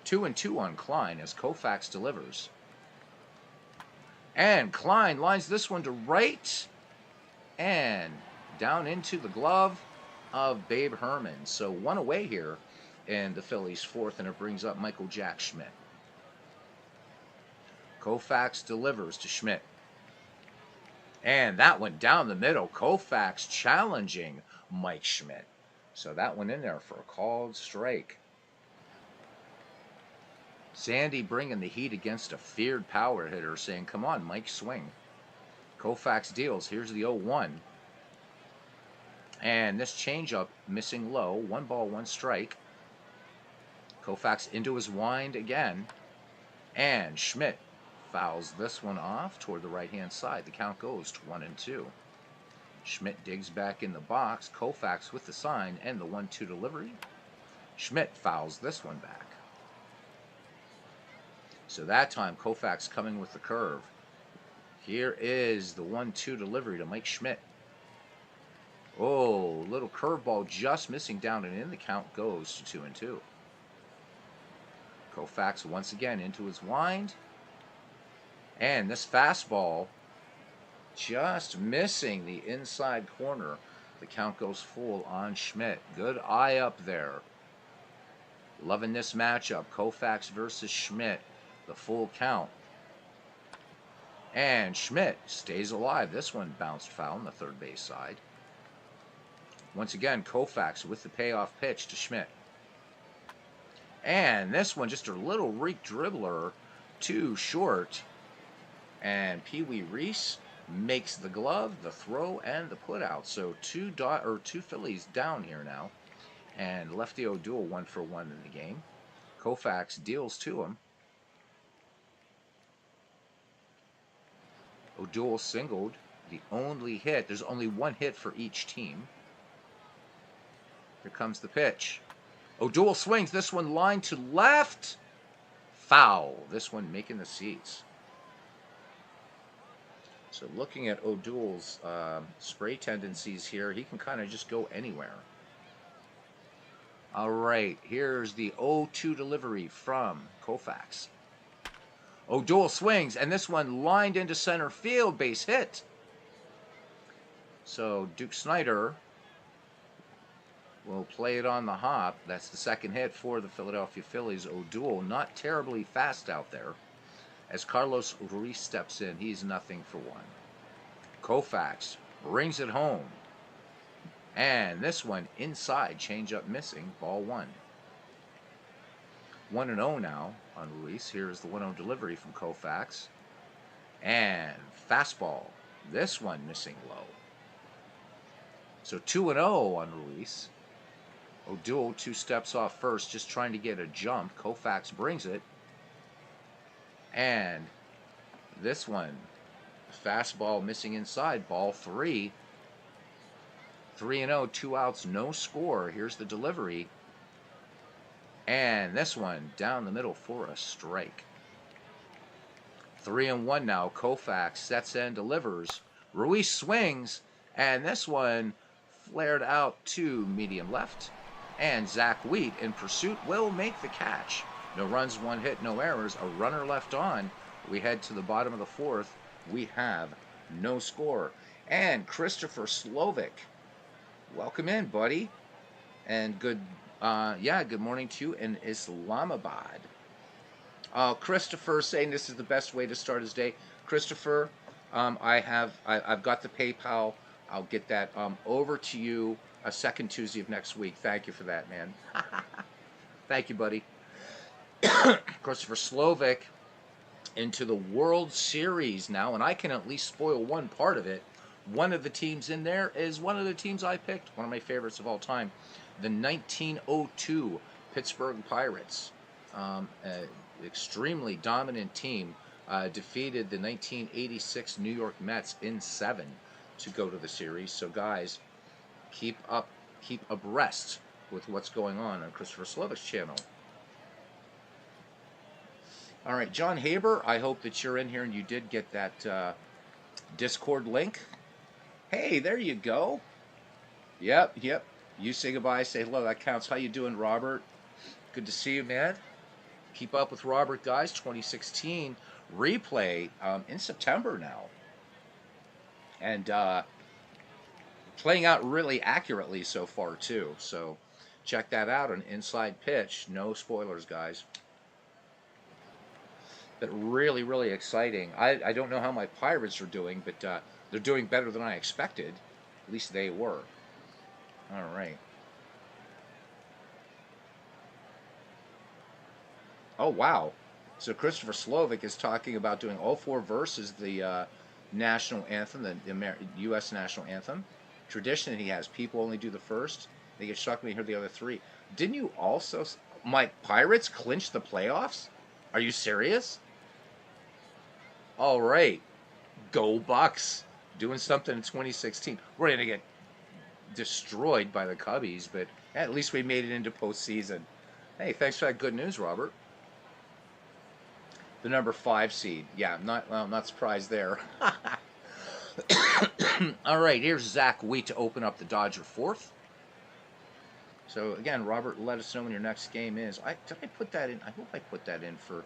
2-2 on Klein as Koufax delivers. And Klein lines this one to right and down into the glove of Babe Herman. So one away here in the Phillies' fourth, and it brings up Michael Jack Schmidt. Koufax delivers to Schmidt. And that one down the middle. Koufax challenging Mike Schmidt. So that one in there for a called strike. Sandy bringing the heat against a feared power hitter, saying, come on, Mike, swing. Koufax deals. Here's the 0-1. And this changeup missing low. 1 ball, 1 strike. Koufax into his wind again. And Schmidt fouls this one off toward the right-hand side. The count goes to 1-2. Schmidt digs back in the box. Koufax with the sign and the 1-2 delivery. Schmidt fouls this one back. So that time, Koufax coming with the curve. Here is the 1-2 delivery to Mike Schmidt. Oh, little curveball just missing down and in. The count goes to 2-2. Koufax once again into his wind. And this fastball just missing the inside corner. The count goes full on Schmidt. Good eye up there. Loving this matchup. Koufax versus Schmidt. The full count. And Schmidt stays alive. This one bounced foul on the third base side. Once again, Koufax with the payoff pitch to Schmidt. And this one just a little reek dribbler, too short. And Pee Wee Reese makes the glove, the throw, and the putout. So two Phillies down here now. And Lefty O'Doul 1 for 1 in the game. Koufax deals to him. O'Doul singled, the only hit. There's only 1 hit for each team. Here comes the pitch. O'Doul swings. This one line to left. Foul. This one making the seats. So looking at O'Doul's spray tendencies here, he can kind of just go anywhere. All right, here's the 0-2 delivery from Koufax. O'Doul swings, and this one lined into center field, base hit. So Duke Snyder will play it on the hop. That's the second hit for the Philadelphia Phillies. O'Doul not terribly fast out there. As Carlos Ruiz steps in, he's 0 for 1. Koufax brings it home. And this one inside, changeup missing, ball 1. 1-0 now on Ruiz. Here's the 1-0 delivery from Koufax. And fastball. This one missing low. So 2-0 on Ruiz. O'Dual 2 steps off first, just trying to get a jump. Koufax brings it. And this one, fastball missing inside, ball 3. 3-0, 2 outs, no score. Here's the delivery. And this one down the middle for a strike. 3-1 now. Koufax sets and delivers. Ruiz swings, and this one flared out to medium left. And Zach Wheat in pursuit will make the catch. No runs, 1 hit, no errors. A runner left on. We head to the bottom of the 4th. We have no score. And Christopher Slovic, welcome in, buddy. And good morning to you in Islamabad. Christopher saying this is the best way to start his day. Christopher, I've got the PayPal. I'll get that over to you a second Tuesday of next week. Thank you for that, man. Thank you, buddy. Christopher Slovic into the World Series now, and I can at least spoil one part of it. One of the teams in there is one of the teams I picked, one of my favorites of all time, the 1902 Pittsburgh Pirates. Extremely dominant team, defeated the 1986 New York Mets in 7 to go to the series. So guys, keep abreast with what's going on Christopher Slovic's channel. All right, John Haber, I hope that you're in here and you did get that Discord link. Hey, there you go. Yep. You say goodbye, say hello. That counts. How you doing, Robert? Good to see you, man. Keep up with Robert, guys. 2016 replay in September now. And playing out really accurately so far, too. So check that out on Inside Pitch. No spoilers, guys. But really, really exciting. I don't know how my Pirates are doing, but they're doing better than I expected. At least they were. All right. Oh, wow. So Christopher Slovic is talking about doing all 4 verses, the national anthem, the U.S. national anthem. Tradition he has. People only do the first. They get shocked when they hear the other 3. Didn't you also... My Pirates clinched the playoffs? Are you serious? All right. Go Bucks. Doing something in 2016. We're going to get destroyed by the Cubbies, but at least we made it into postseason. Hey, thanks for that good news, Robert. The number 5 seed. Yeah, not surprised there. All right, here's Zach Wheat to open up the Dodger 4th. So again, Robert, let us know when your next game is. Did I put that in? I hope I put that in for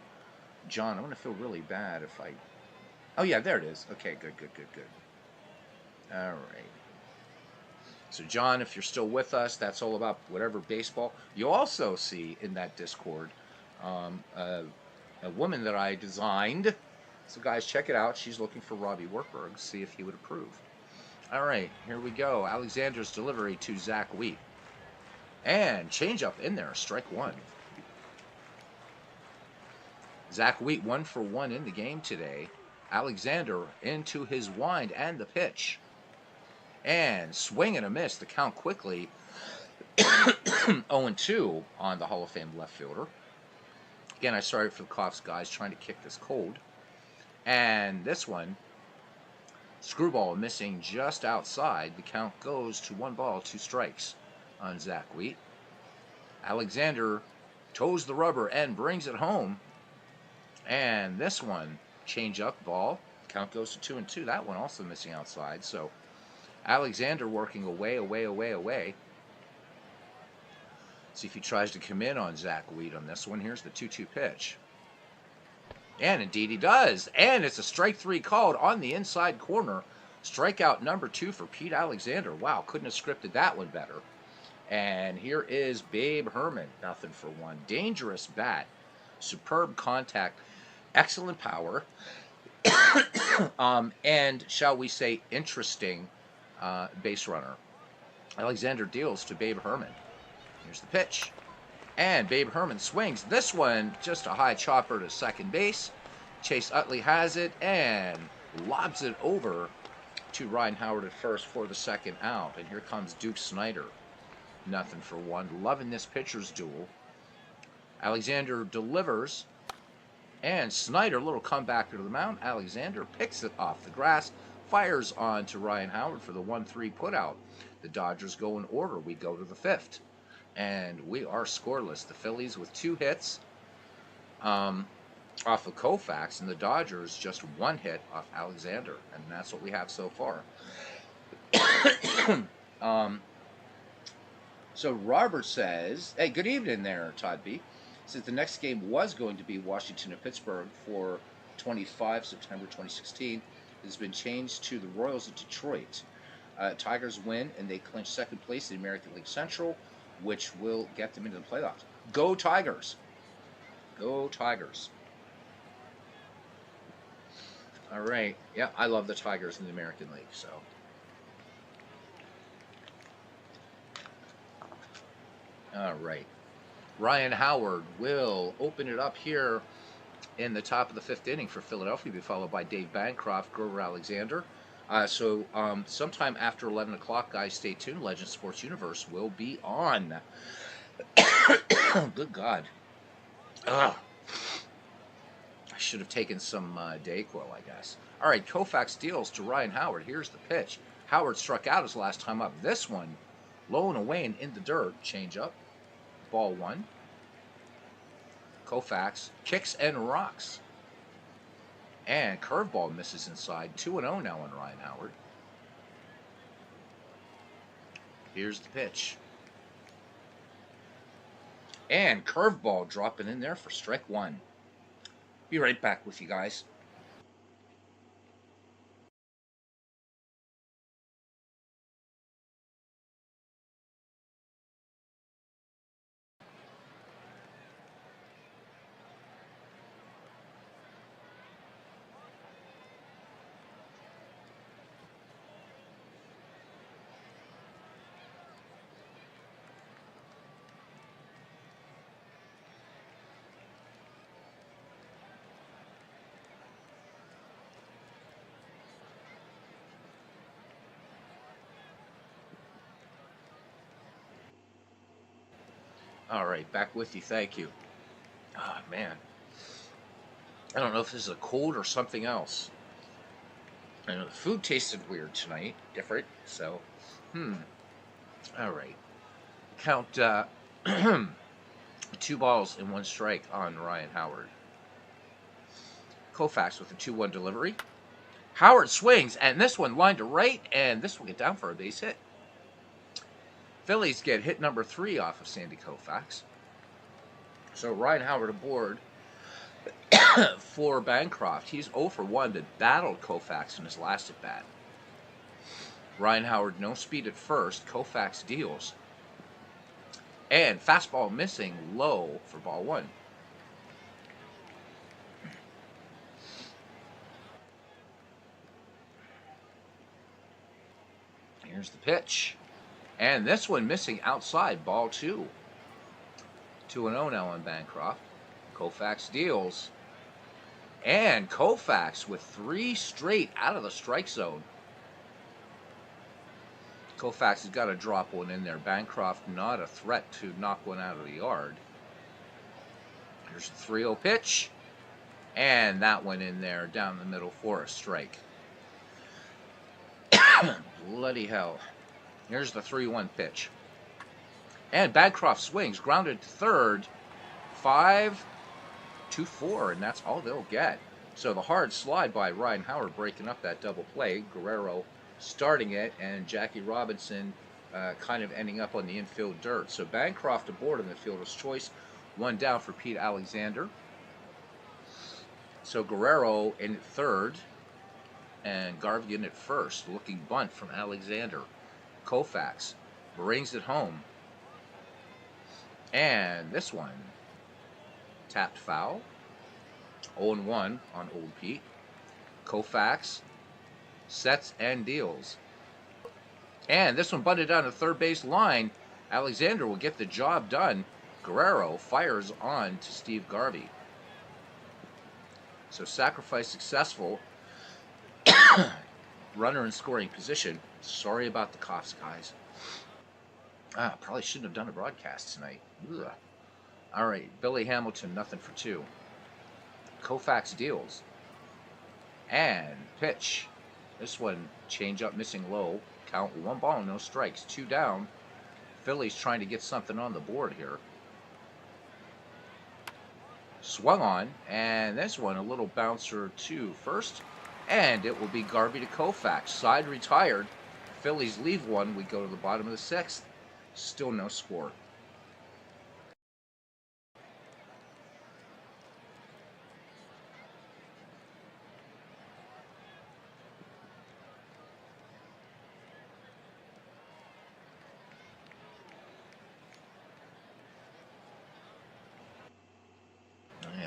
John. I'm going to feel really bad if I... Oh, yeah, there it is. Okay, good. All right. So, John, if you're still with us, that's all about whatever baseball. You also see in that Discord a woman that I designed. So, guys, check it out. She's looking for Robbie Werkberg. See if he would approve. All right, here we go. Alexander's delivery to Zach Wheat. And change up in there, strike 1. Zach Wheat 1 for 1 in the game today. Alexander into his wind and the pitch. And swing and a miss. The count quickly. 0-2 on the Hall of Fame left fielder. Again, I started for the Cops guys trying to kick this cold. And this one, screwball missing just outside. The count goes to 1 ball, 2 strikes on Zach Wheat. Alexander toes the rubber and brings it home. And this one, change up ball. Count goes to 2-2. That one also missing outside. So Alexander working away. See if he tries to come in on Zach Wheat on this one. Here's the 2-2 pitch. And indeed he does. And it's a strike 3 called on the inside corner. Strikeout number 2 for Pete Alexander. Wow, couldn't have scripted that one better. And here is Babe Herman. 0-1. Dangerous bat. Superb contact. Excellent power. And, shall we say, interesting base runner. Alexander deals to Babe Herman. Here's the pitch. And Babe Herman swings. This one, just a high chopper to second base. Chase Utley has it and lobs it over to Ryan Howard at first for the second out. And here comes Duke Snyder. Nothing for one. Loving this pitcher's duel. Alexander delivers. And Snyder, a little comeback to the mound. Alexander picks it off the grass. Fires on to Ryan Howard for the 1-3 putout. The Dodgers go in order. We go to the fifth. And we are scoreless. The Phillies with 2 hits off of Koufax, and the Dodgers just 1 hit off Alexander. And that's what we have so far. So Robert says, hey, good evening there, Todd B. Since the next game was going to be Washington and Pittsburgh for 25 September 2016, it has been changed to the Royals of Detroit. Tigers win, and they clinch second place in the American League Central, which will get them into the playoffs. Go Tigers! Go Tigers. All right. Yeah, I love the Tigers in the American League, so. All right. Ryan Howard will open it up here in the top of the 5th inning for Philadelphia, be followed by Dave Bancroft, Grover Alexander. So sometime after 11 o'clock, guys, stay tuned. Legend Sports Universe will be on. Good God. Ugh. I should have taken some Dayquil, I guess. All right, Koufax deals to Ryan Howard. Here's the pitch. Howard struck out his last time up. This one, low and away and in the dirt. Change up. Ball 1. Koufax kicks and rocks. And curveball misses inside. 2-0 now on Ryan Howard. Here's the pitch. And curveball dropping in there for strike 1. Be right back with you guys. All right, back with you. Thank you. Oh, man. I don't know if this is a cold or something else. I know the food tasted weird tonight. Different. So, All right. Count 2 balls and 1 strike on Ryan Howard. Koufax with a 2-1 delivery. Howard swings, and this one lined to right, and this will get down for a base hit. Phillies get hit number 3 off of Sandy Koufax. So Ryan Howard aboard for Bancroft. He's 0 for 1 that battled Koufax in his last at bat. Ryan Howard no speed at first. Koufax deals. And fastball missing low for ball 1. Here's the pitch. And this one missing outside, ball 2. 2-0 now on Bancroft. Koufax deals. And Koufax with 3 straight out of the strike zone. Koufax has got to drop one in there. Bancroft not a threat to knock one out of the yard. Here's the 3-0 pitch. And that one in there down the middle for a strike. Bloody hell. Here's the 3-1 pitch. And Bancroft swings, grounded to third. 5-4, and that's all they'll get. So the hard slide by Ryan Howard breaking up that double play. Guerrero starting it, and Jackie Robinson kind of ending up on the infield dirt. So Bancroft aboard in the fielder's choice. 1 down for Pete Alexander. So Guerrero in third, and Garvey in at first. Looking bunt from Alexander. Koufax brings it home. And this one, tapped foul. 0-1 on Old Pete. Koufax sets and deals. And this one bunted down the third base line. Alexander will get the job done. Guerrero fires on to Steve Garvey. So sacrifice successful. runner in scoring position. Sorry about the coughs, guys. Probably shouldn't have done a broadcast tonight. Ugh. All right, Billy Hamilton, nothing for two. Koufax deals. And pitch. This one, change up, missing low. Count 1 ball, no strikes. 2 down. Phillies trying to get something on the board here. Swung on, and this one, a little bouncer to first. And it will be Garvey to Koufax. Side retired. Phillies leave one. We go to the bottom of the 6th. Still no score.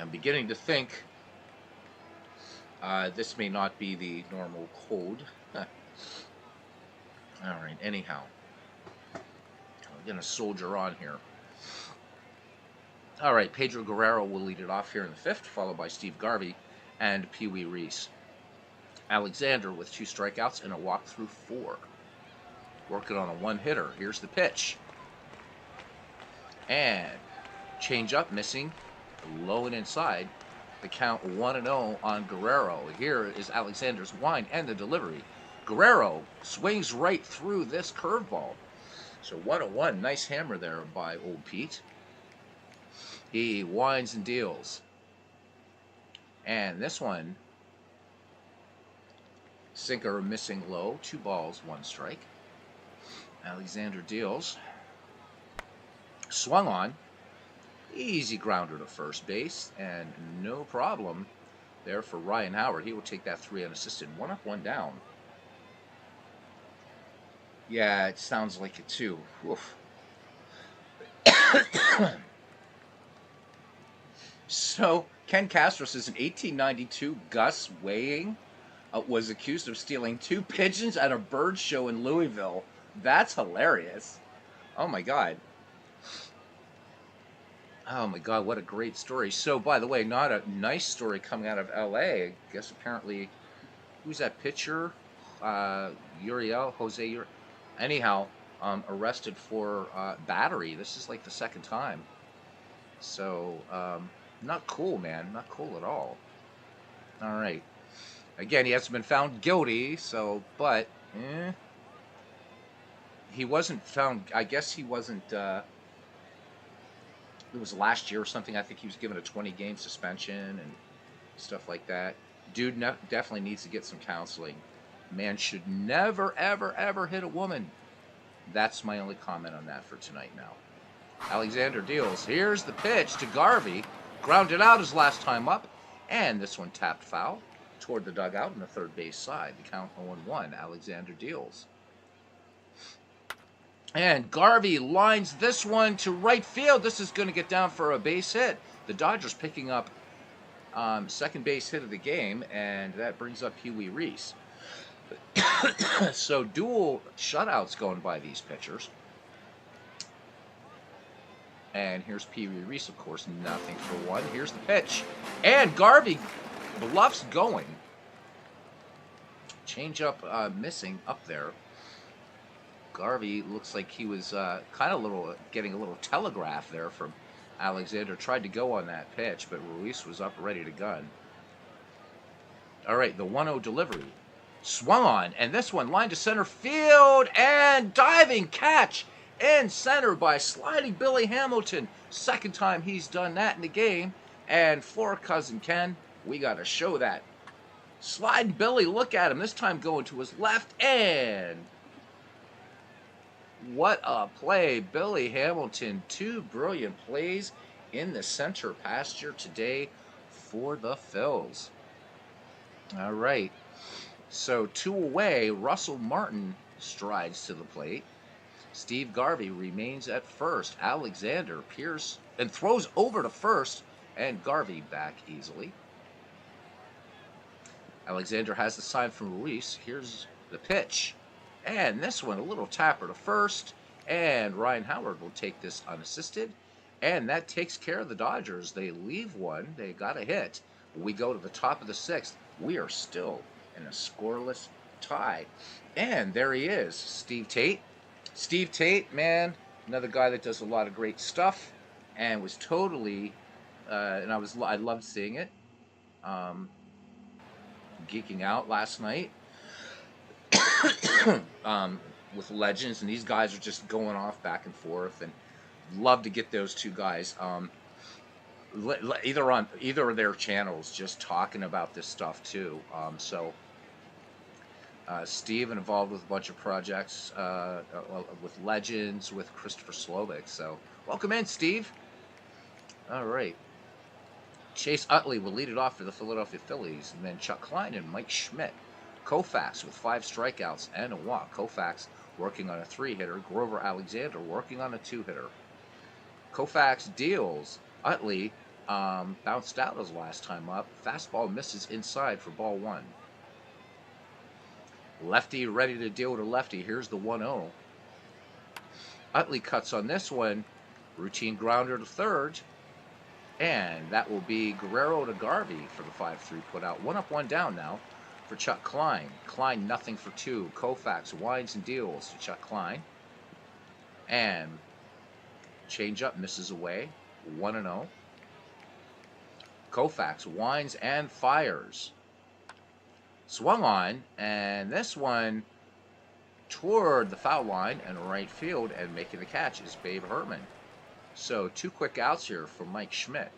I'm beginning to think this may not be the normal code. All right, anyhow. I'm going to soldier on here. All right, Pedro Guerrero will lead it off here in the 5th, followed by Steve Garvey and Pee Wee Reese. Alexander with 2 strikeouts and a walk through 4. Working on a 1-hitter. Here's the pitch. And change up, missing. Low and inside. The count 1-0 on Guerrero. Here is Alexander's wind and the delivery. Guerrero swings right through this curveball. So 1-1. Nice hammer there by old Pete. He winds and deals. And this one, sinker missing low. 2 balls, 1 strike. Alexander deals. Swung on. Easy grounder to first base, and no problem there for Ryan Howard. He will take that 3 unassisted. 1 up, 1 down. Yeah, it sounds like it too. Oof. So, Ken Castro says in 1892, Gus Weighing was accused of stealing 2 pigeons at a bird show in Louisville. That's hilarious. Oh my God. Oh my God, what a great story. So, by the way, not a nice story coming out of LA. I guess apparently, who's that pitcher? Jose Uriel. Anyhow, arrested for battery. This is like the 2nd time. So, not cool, man. Not cool at all. All right. Again, he hasn't been found guilty, so, but, he wasn't found, I guess he wasn't, it was last year or something. I think he was given a 20-game suspension and stuff like that. Dude definitely needs to get some counseling. Man should never, ever, ever hit a woman. That's my only comment on that for tonight now. Alexander deals. Here's the pitch to Garvey. Grounded out his last time up. And this one tapped foul toward the dugout on the 3rd base side. The count 0-1. Alexander deals. And Garvey lines this one to right field. This is going to get down for a base hit. The Dodgers picking up 2nd base hit of the game, and that brings up Pee Wee Reese. So dual shutouts going by these pitchers. And here's Pee Wee Reese, of course, nothing for 1. Here's the pitch. And Garvey bluffs going. Change up missing up there. Garvey looks like he was kind of getting a little telegraph there from Alexander. Tried to go on that pitch, but Ruiz was up ready to gun. All right, the 1-0 delivery. Swung on, and this one lined to center field, and diving catch in center by sliding Billy Hamilton. 2nd time he's done that in the game. And for Cousin Ken, we got to show that. Sliding Billy, look at him. This time going to his left, and what a play. Billy Hamilton, 2 brilliant plays in the center pasture today for the Phils. All right. So 2 away, Russell Martin strides to the plate. Steve Garvey remains at first. Alexander Pierce and throws over to first, and Garvey back easily. Alexander has the sign from Ruiz. Here's the pitch. And this one, a little tapper to first, and Ryan Howard will take this unassisted. And that takes care of the Dodgers. They leave one. They got a hit. We go to the top of the 6th. We are still in a scoreless tie. And there he is, Steve Tate. Steve Tate, man, another guy that does a lot of great stuff, and was totally, and I loved seeing it. Um, Geeking out last night um, with Legends, and these guys are just going off back and forth, and love to get those two guys either on either of their channels just talking about this stuff too. Steve involved with a bunch of projects with Legends with Christopher Slovic. So welcome in, Steve. All right. Chase Utley will lead it off for the Philadelphia Phillies, and then Chuck Klein and Mike Schmidt. Koufax with 5 strikeouts and a walk. Koufax working on a 3-hitter. Grover Alexander working on a 2-hitter. Koufax deals. Utley bounced out his last time up. Fastball misses inside for ball 1. Lefty ready to deal with a lefty. Here's the 1-0. Utley cuts on this one. Routine grounder to third. And that will be Guerrero to Garvey for the 5-3 put out. 1 up, 1 down now for Chuck Klein. Klein nothing for 2. Koufax winds and deals to Chuck Klein. And changeup misses away. 1-0. Koufax winds and fires. Swung on, and this one toward the foul line and right field, and making the catch is Babe Herman. So 2 quick outs here for Mike Schmidt.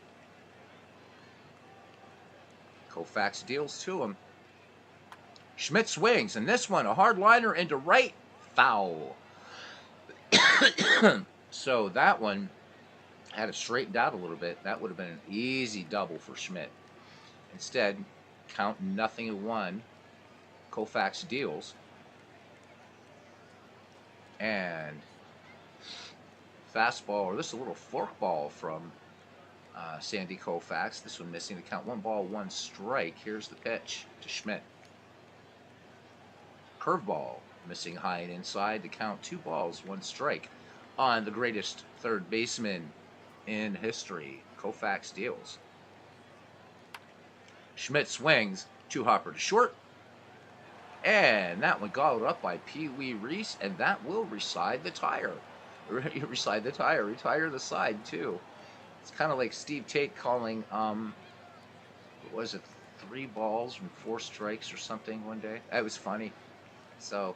Koufax deals to him. Schmidt swings, and this one, a hard liner into right, foul. So that one had it straightened out a little bit. That would have been an easy double for Schmidt. Instead, count 0-1. Koufax deals. And fastball, or this is a little forkball from Sandy Koufax. This one missing the count. 1 ball, 1 strike. Here's the pitch to Schmidt. Curveball, missing high and inside. The count 2 balls, 1 strike on the greatest third baseman in history. Koufax deals. Schmidt swings, 2-hopper to short. And that one gobbled up by Pee Wee Reese, and that will reside the tire. Reside the tire, retire the side too. It's kind of like Steve Tate calling, what was it, 3 balls and 4 strikes or something one day. That was funny. So,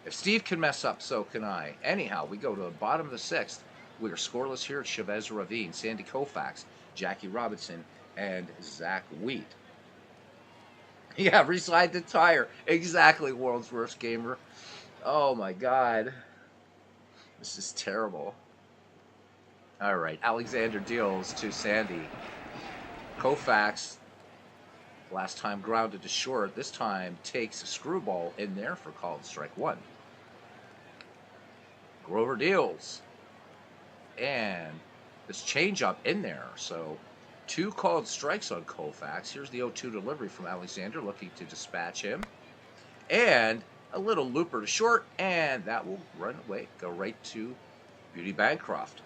if Steve can mess up, so can I. Anyhow, we go to the bottom of the 6th. We are scoreless here at Chavez Ravine. Sandy Koufax, Jackie Robinson, and Zach Wheat. Yeah, reside the tire. Exactly, world's worst gamer. Oh my God. This is terrible. All right, Alexander deals to Sandy. Koufax, last time grounded to short. This time takes a screwball in there for called strike 1. Grover deals. And this changeup in there. So 2 called strikes on Koufax. Here's the 0-2 delivery from Alexander, looking to dispatch him. And a little looper to short, and that will run away, go right to Beauty Bancroft.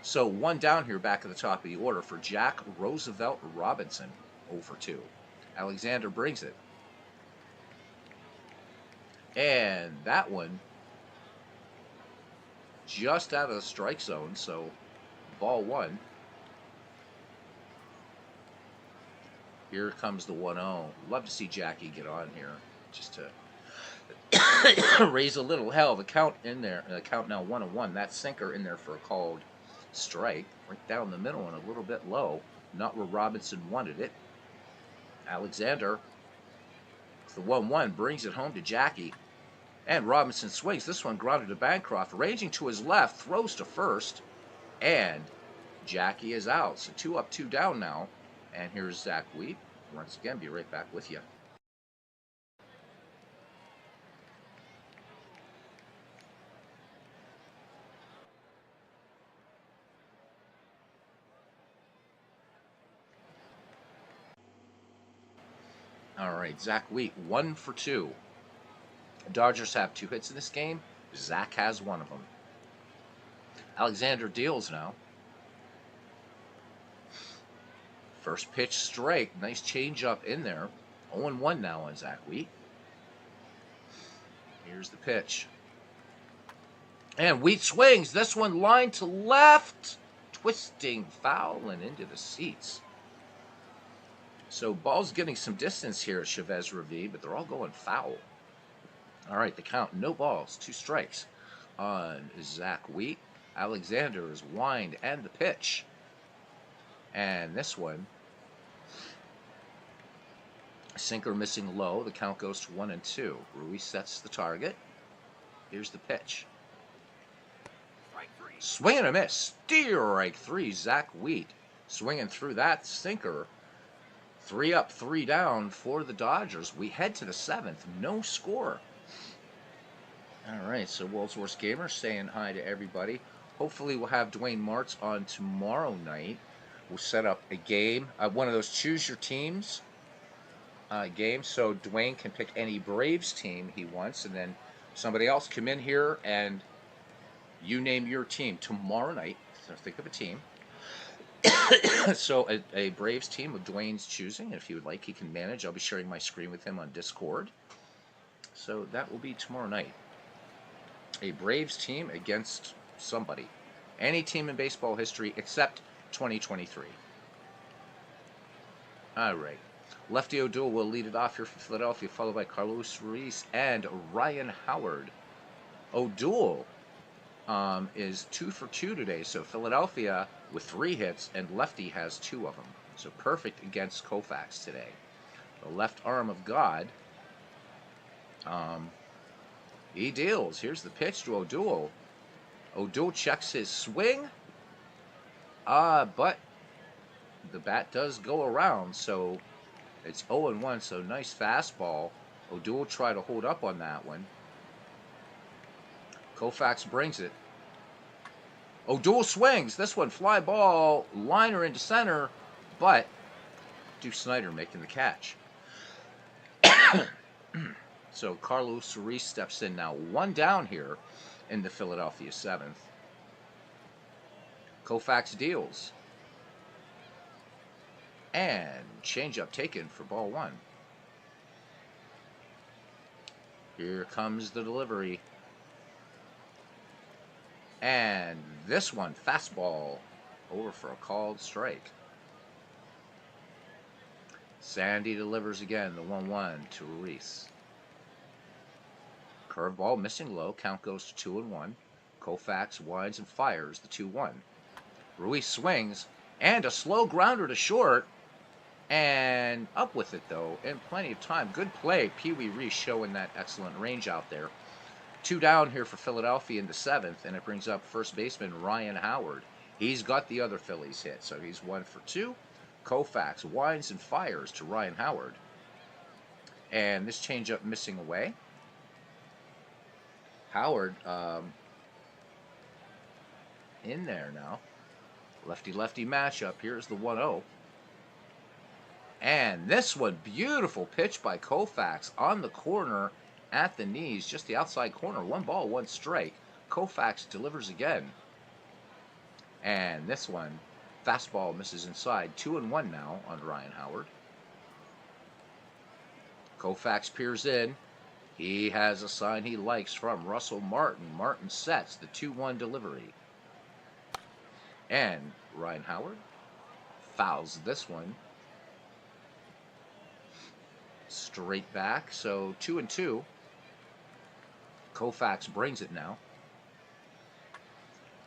So 1 down here back at the top of the order for Jack Roosevelt Robinson, 0-2. Alexander brings it. And that one just out of the strike zone, so ball 1. Here comes the 1-0. Love to see Jackie get on here just to raise a little hell. The count in there, the count now 1-1. That sinker in there for a called strike, right down the middle and a little bit low, not where Robinson wanted it. Alexander, the 1-1, brings it home to Jackie. And Robinson swings. This one grounded to Bancroft. Ranging to his left, throws to first. And Jackie is out. So 2 up, 2 down now. And here's Zach Wheat. Once again, be right back with you. All right, Zach Wheat, 1 for 2. Dodgers have 2 hits in this game. Zach has 1 of them. Alexander deals now. First pitch strike. Nice changeup in there. 0-1 now on Zach Wheat. Here's the pitch. And Wheat swings. This one line to left. Twisting foul and into the seats. So ball's getting some distance here at Chavez Ravine, but they're all going foul. All right, the count, no balls, 2 strikes on Zach Wheat. Alexander is wind and the pitch. And this one, sinker missing low. The count goes to 1-2. Ruiz sets the target. Here's the pitch. Swing and a miss. Strike 3. Zach Wheat swinging through that sinker. 3 up, 3 down for the Dodgers. We head to the 7th. No score. All right, so World's Worst Gamer saying hi to everybody. Hopefully we'll have Dwayne Martz on tomorrow night. We'll set up a game, one of those choose your teams games, so Dwayne can pick any Braves team he wants, and then somebody else come in here and you name your team tomorrow night. So think of a team. So a Braves team of Dwayne's choosing, and if he would like, he can manage. I'll be sharing my screen with him on Discord. So that will be tomorrow night. A Braves team against somebody. Any team in baseball history except 2023. All right. Lefty O'Doul will lead it off here for Philadelphia, followed by Carlos Ruiz and Ryan Howard. O'Doul is 2 for 2 today, so Philadelphia with 3 hits, and lefty has 2 of them. So perfect against Koufax today. The left arm of God. He deals. Here's the pitch to O'Doul. O'Doul checks his swing. But the bat does go around, so it's 0-1, so nice fastball. O'Doul tried to hold up on that one. Koufax brings it. O'Doul swings. This one, fly ball, liner into center, but Duke Snyder making the catch. So Carlos Ruiz steps in now. 1 down here in the Philadelphia 7th. Koufax deals. And changeup taken for ball 1. Here comes the delivery. And this one, fastball, over for a called strike. Sandy delivers again, the 1-1 to Ruiz. Curveball missing low, count goes to 2-1. Koufax winds and fires the 2-1. Ruiz swings, and a slow grounder to short, and up with it though, in plenty of time. Good play, Pee Wee Reese showing that excellent range out there. 2 down here for Philadelphia in the 7th, and it brings up first baseman Ryan Howard. He's got the other Phillies hit, so he's 1 for 2. Koufax winds and fires to Ryan Howard. And this changeup missing away. Howard in there now. Lefty-lefty matchup. Here's the 1-0. And this one, beautiful pitch by Koufax on the corner at the knees, just the outside corner. 1 ball, 1 strike. Koufax delivers again. And this one, fastball misses inside. 2-1 now on Ryan Howard. Koufax peers in. He has a sign he likes from Russell Martin. Martin sets the 2-1 delivery. And Ryan Howard fouls this one. Straight back, so 2-2. Koufax brings it now.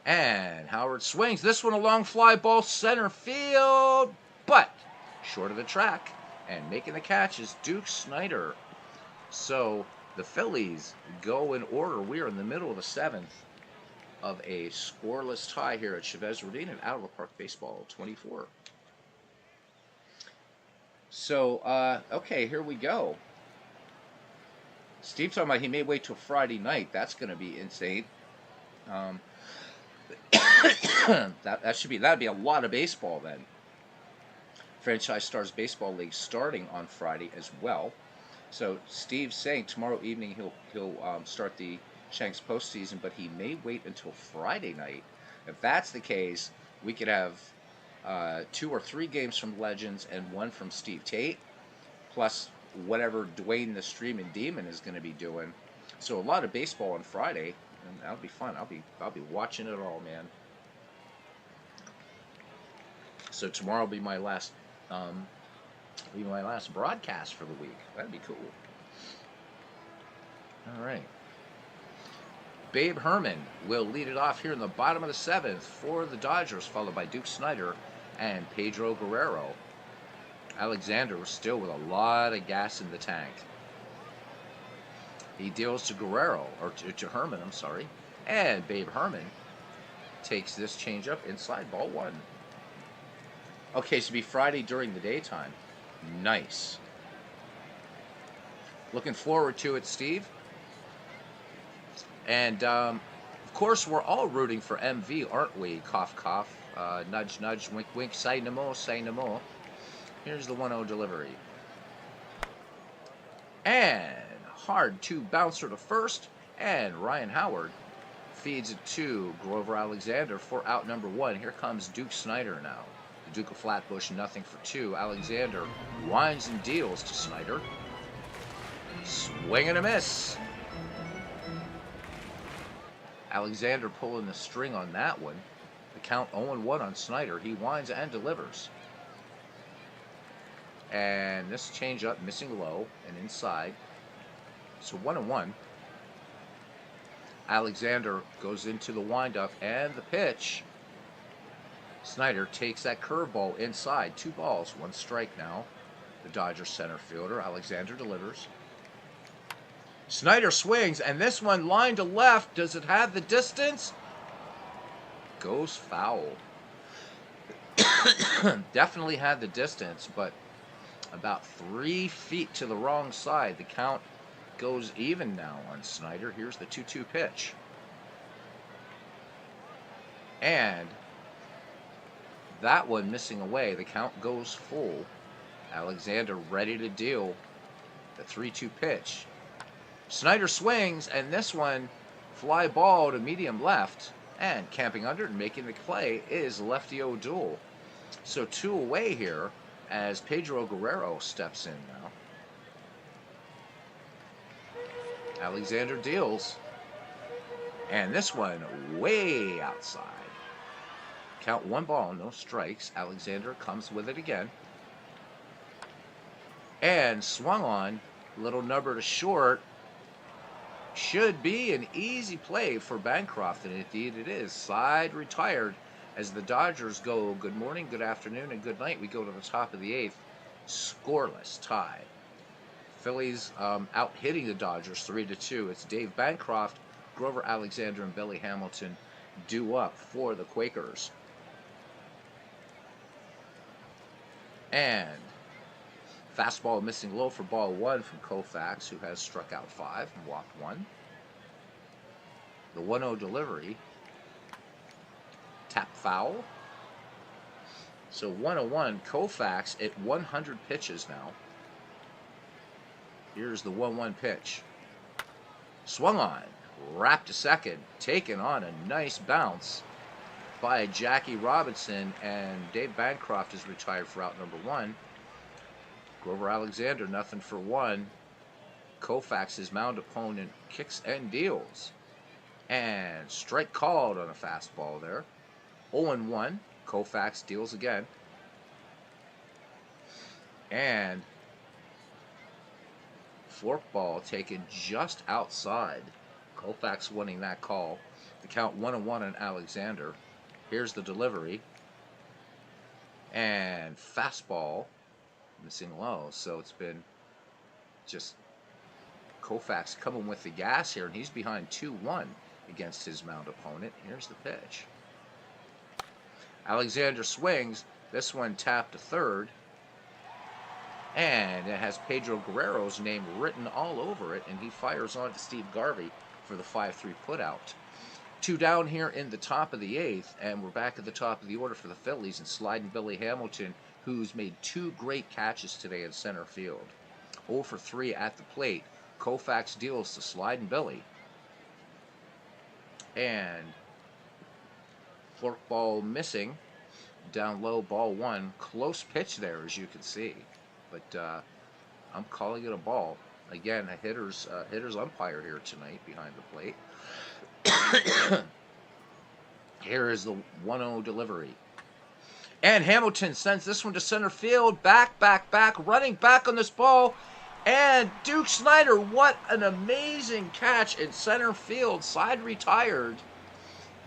And Howard swings. This one a long fly ball center field, but short of the track. And making the catch is Duke Snyder. So the Phillies go in order. We are in the middle of the 7th of a scoreless tie here at Chavez Ravine and Out of the Park Baseball 24. So, okay, here we go. Steve talking about he may wait till Friday night. That's going to be insane. That'd be a lot of baseball then. Franchise Stars Baseball League starting on Friday as well. So Steve's saying tomorrow evening he'll start the Shanks postseason, but he may wait until Friday night. If that's the case, we could have 2 or 3 games from Legends and 1 from Steve Tate, plus whatever Dwayne the Streaming Demon is going to be doing. So a lot of baseball on Friday, and that'll be fun. I'll be watching it all, man. So tomorrow will be my last broadcast for the week. That'd be cool. All right. Babe Herman will lead it off here in the bottom of the 7th for the Dodgers, followed by Duke Snider and Pedro Guerrero. Alexander was still with a lot of gas in the tank. He deals to Guerrero, or to Herman, I'm sorry. And Babe Herman takes this changeup inside, ball 1. Okay, so it'll be Friday during the daytime. Nice. Looking forward to it, Steve. And, of course, we're all rooting for MV, aren't we? Cough, cough. Nudge, nudge, wink, wink. Say no more, say no more. Here's the 1-0 delivery. And hard 2 bouncer to first. And Ryan Howard feeds it to Grover Alexander for out number 1. Here comes Duke Snider now. The Duke of Flatbush, nothing for 2. Alexander winds and deals to Snider. Swing and a miss. Alexander pulling the string on that one. The count 0-1 on Snider. He winds and delivers. And this changeup missing low and inside. So 1-1. Alexander goes into the windup and the pitch. Snider takes that curveball inside. 2 balls, 1 strike now. The Dodgers center fielder. Alexander delivers. Snider swings, and this one line to left. Does it have the distance? Goes foul. Definitely had the distance, but about 3 feet to the wrong side. The count goes even now on Snider. Here's the 2-2 pitch. And that one missing away. The count goes full. Alexander ready to deal. The 3-2 pitch. Snider swings, and this one fly ball to medium left. And camping under and making the play is Lefty O'Doul. So 2 away here as Pedro Guerrero steps in now. Alexander deals. And this one way outside. Count 1 ball, no strikes. Alexander comes with it again. And swung on. Little number to short. Should be an easy play for Bancroft, and indeed it is. Side retired as the Dodgers go good morning, good afternoon, and good night. We go to the top of the 8th. Scoreless tie. Phillies out hitting the Dodgers 3-2. It's Dave Bancroft, Grover Alexander, and Billy Hamilton due up for the Quakers. And fastball missing low for ball 1 from Koufax, who has struck out 5 and walked 1. The 1-0 delivery. Tap foul. So 1-1, Koufax at 100 pitches now. Here's the 1-1 pitch. Swung on. Wrapped to second. Taken on a nice bounce by Jackie Robinson. And Dave Bancroft is retired for out number 1. Grover Alexander, nothing for 1. Koufax, his mound opponent, kicks and deals. And strike called on a fastball there. 0-1. Koufax deals again. And forkball taken just outside. Koufax winning that call. The count 1-1 on Alexander. Here's the delivery. And fastball missing low. So it's been just Koufax coming with the gas here, and he's behind 2-1 against his mound opponent. Here's the pitch. Alexander swings. This one tapped to third. And it has Pedro Guerrero's name written all over it, and he fires on to Steve Garvey for the 5-3 putout. 2 down here in the top of the 8th, and we're back at the top of the order for the Phillies, and sliding Billy Hamilton, who's made 2 great catches today in center field. 0 for 3 at the plate. Koufax deals to sliding Billy. And forkball missing. down low, ball one. Close pitch there, as you can see. But I'm calling it a ball. Again, a hitter's umpire here tonight behind the plate. Here is the 1-0 delivery. And Hamilton sends this one to center field. Back, running back on this ball. And Duke Snider, what an amazing catch in center field. Side retired.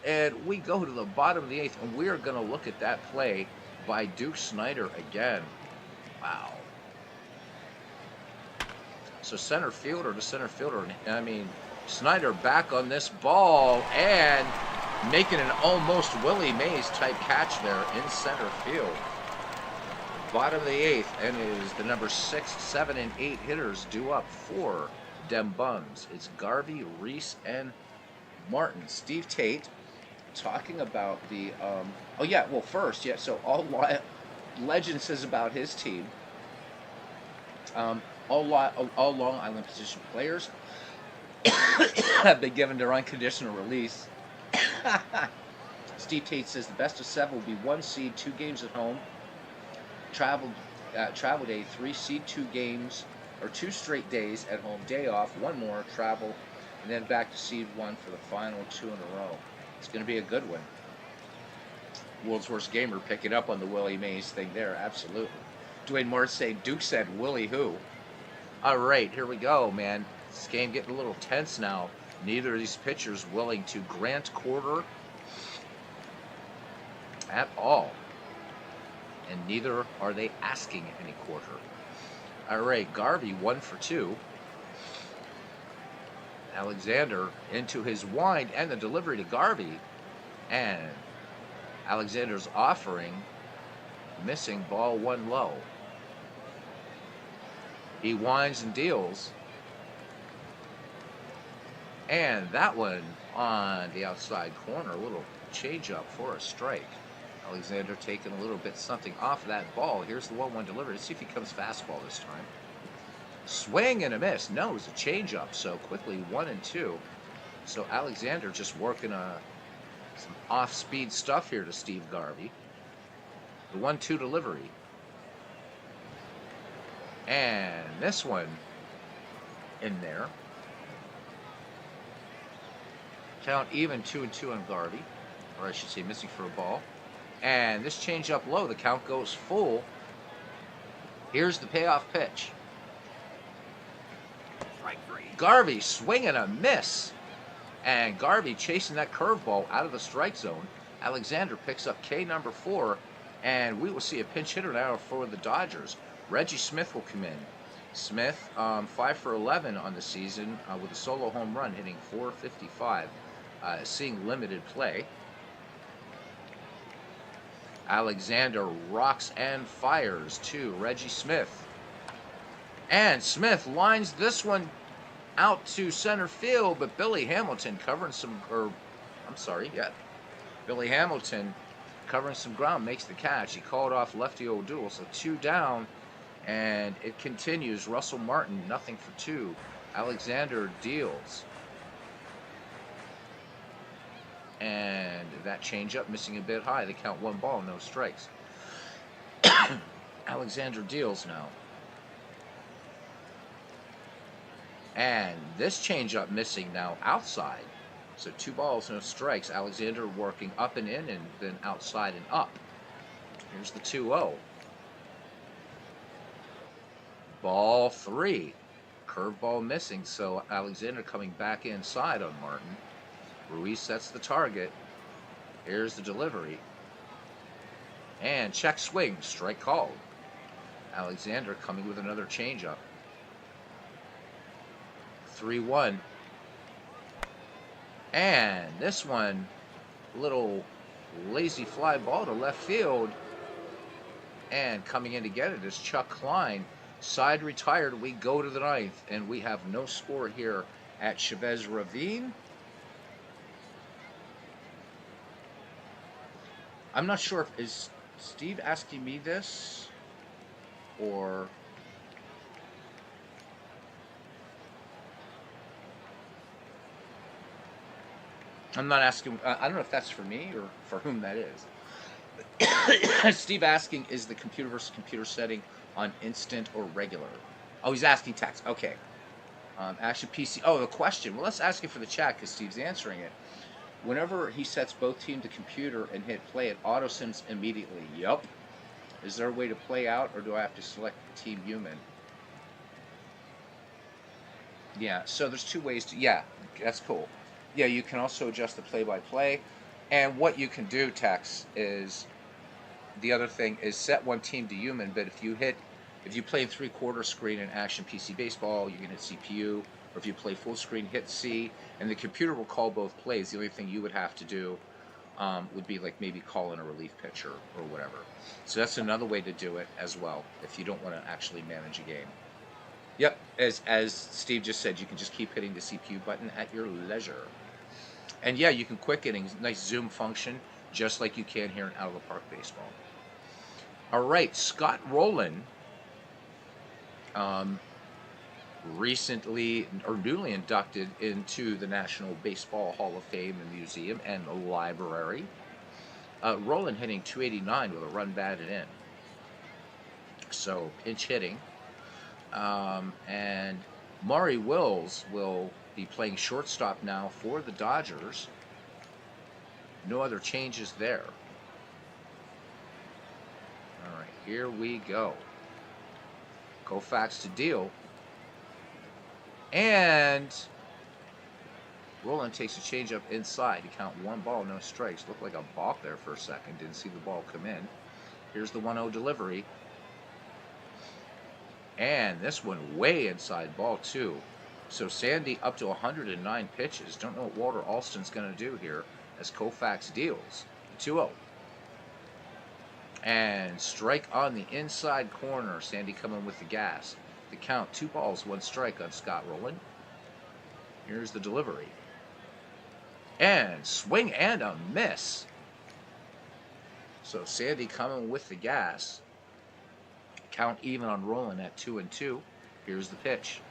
And we go to the bottom of the 8th, and we are going to look at that play by Duke Snider again. Wow. So center fielder to center fielder. I mean, Snider back on this ball and making an almost Willie Mays type catch there in center field. Bottom of the 8th, and it is the number 6, 7, and 8 hitters due up for dem Bums. It's Garvey, Reese, and Martin. Steve Tate talking about the so all Legend says about his team. All Long Island position players have been given their unconditional release. Steve Tate says the best of 7 will be 1 seed, 2 games at home. Travel day, 3 seed, 2 games, or 2 straight days at home. Day off, 1 more, travel, and then back to seed 1 for the final 2 in a row. It's going to be a good one. World's Worst Gamer picking up on the Willie Mays thing there, absolutely. Dwayne Morris saying, Duke said, Willie who? All right, here we go, man. This game getting a little tense now. Neither of these pitchers willing to grant quarter at all. And neither are they asking any quarter. All right, Garvey 1 for 2. Alexander into his wind and the delivery to Garvey. And Alexander's offering, missing ball 1 low. He winds and deals. And that one on the outside corner, a little change up for a strike. Alexander taking a little bit something off of that ball. Here's the 1-1 delivery. Let's see if he comes fastball this time. Swing and a miss. No, it's a change up. So quickly 1 and 2. So Alexander just working some off-speed stuff here to Steve Garvey. The 1-2 delivery. And this one in there. Count even 2-2 on Garvey. Or I should say missing for a ball. And this change up low. The count goes full. Here's the payoff pitch. Garvey swinging a miss. And Garvey chasing that curveball out of the strike zone. Alexander picks up K number 4. And we will see a pinch hitter now for the Dodgers. Reggie Smith will come in. Smith, 5 for 11 on the season with a solo home run, hitting .455, seeing limited play. Alexander rocks and fires to Reggie Smith. And Smith lines this one out to center field, but Billy Hamilton Billy Hamilton covering some ground, makes the catch. He called off lefty O'Doul, so 2 down, and it continues. Russell Martin, nothing for 2. Alexander deals. And that changeup missing a bit high. They count 1 ball, no strikes. Alexander deals now. And this changeup missing now outside. So 2 balls, no strikes. Alexander working up and in, and then outside and up. Here's the 2-0. Ball 3. Curveball missing, so Alexander coming back inside on Martin. Ruiz sets the target. Here's the delivery. And check swing, strike called. Alexander coming with another changeup. 3-1. And this one, little lazy fly ball to left field. And coming in to get it is Chuck Klein. Side retired, we go to the 9th, and we have no score here at Chavez Ravine. I'm not sure if, is Steve asking me this, or... I'm not asking, I don't know if that's for me or for whom that is. Steve asking, is the computer versus computer setting on instant or regular? Oh, he's asking text. Okay. Action PC. Oh, the question. Well, let's ask it for the chat because Steve's answering it. Whenever he sets both team to computer and hit play, it auto sims immediately. Yup. Is there a way to play out, or do I have to select the team human? Yeah, so there's two ways to, yeah, that's cool. Yeah, you can also adjust the play-by-play. And what you can do, Tex, is the other thing is set one team to human, but if you play in three-quarter screen in Action PC Baseball, you can hit CPU, or if you play full screen, hit C, and the computer will call both plays. The only thing you would have to do would be like maybe call in a relief pitcher or whatever. So that's another way to do it as well, if you don't want to actually manage a game. Yep, as Steve just said, you can just keep hitting the CPU button at your leisure. And yeah, you can quick innings, nice zoom function, just like you can here in Out of the Park Baseball. All right, Scott Rowland, recently or newly inducted into the National Baseball Hall of Fame and Museum and Library. Rowland hitting .289 with a run batted in. So pinch hitting. And Maury Wills will be playing shortstop now for the Dodgers. No other changes there. All right, here we go. Koufax to deal. And Rowland takes a changeup inside to count 1 ball, no strikes. Looked like a balk there for a second. Didn't see the ball come in. Here's the 1-0 delivery. And this one way inside, ball 2. So Sandy up to 109 pitches. Don't know what Walter Alston's going to do here as Koufax deals. 2-0. And strike on the inside corner. Sandy coming with the gas. The count, 2 balls, 1 strike on Scott Rowland. Here's the delivery. And swing and a miss. So Sandy coming with the gas. Count even on Rowland at 2-2. Here's the pitch.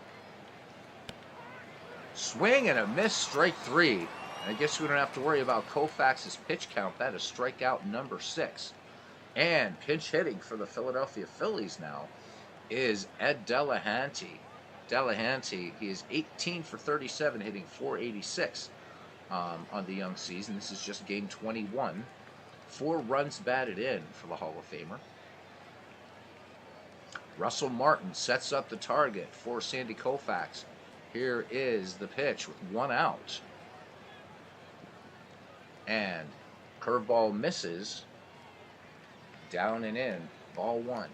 Swing and a miss, strike 3. And I guess we don't have to worry about Koufax's pitch count. That is strikeout number 6. And pinch hitting for the Philadelphia Phillies now is Ed Delahanty. Delahanty, he is 18 for 37, hitting .486 on the young season. This is just game 21. 4 runs batted in for the Hall of Famer. Russell Martin sets up the target for Sandy Koufax. Here is the pitch with 1 out. And curveball misses. Down and in. Ball 1.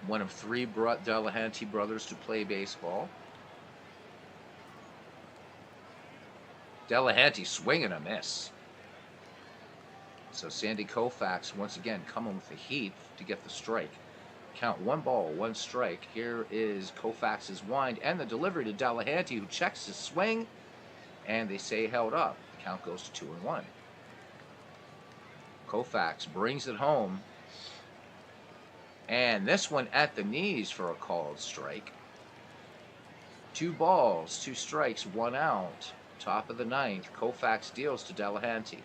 One of 3 Delahanty brothers to play baseball. Delahanty swing and a miss. So Sandy Koufax once again coming with the heat to get the strike. Count 1 ball, 1 strike. Here is Koufax's wind and the delivery to Delahanty, who checks his swing, and they say held up. The count goes to 2-1. Koufax brings it home. And this one at the knees for a called strike. 2 balls, 2 strikes, 1 out. Top of the 9th, Koufax deals to Delahanty.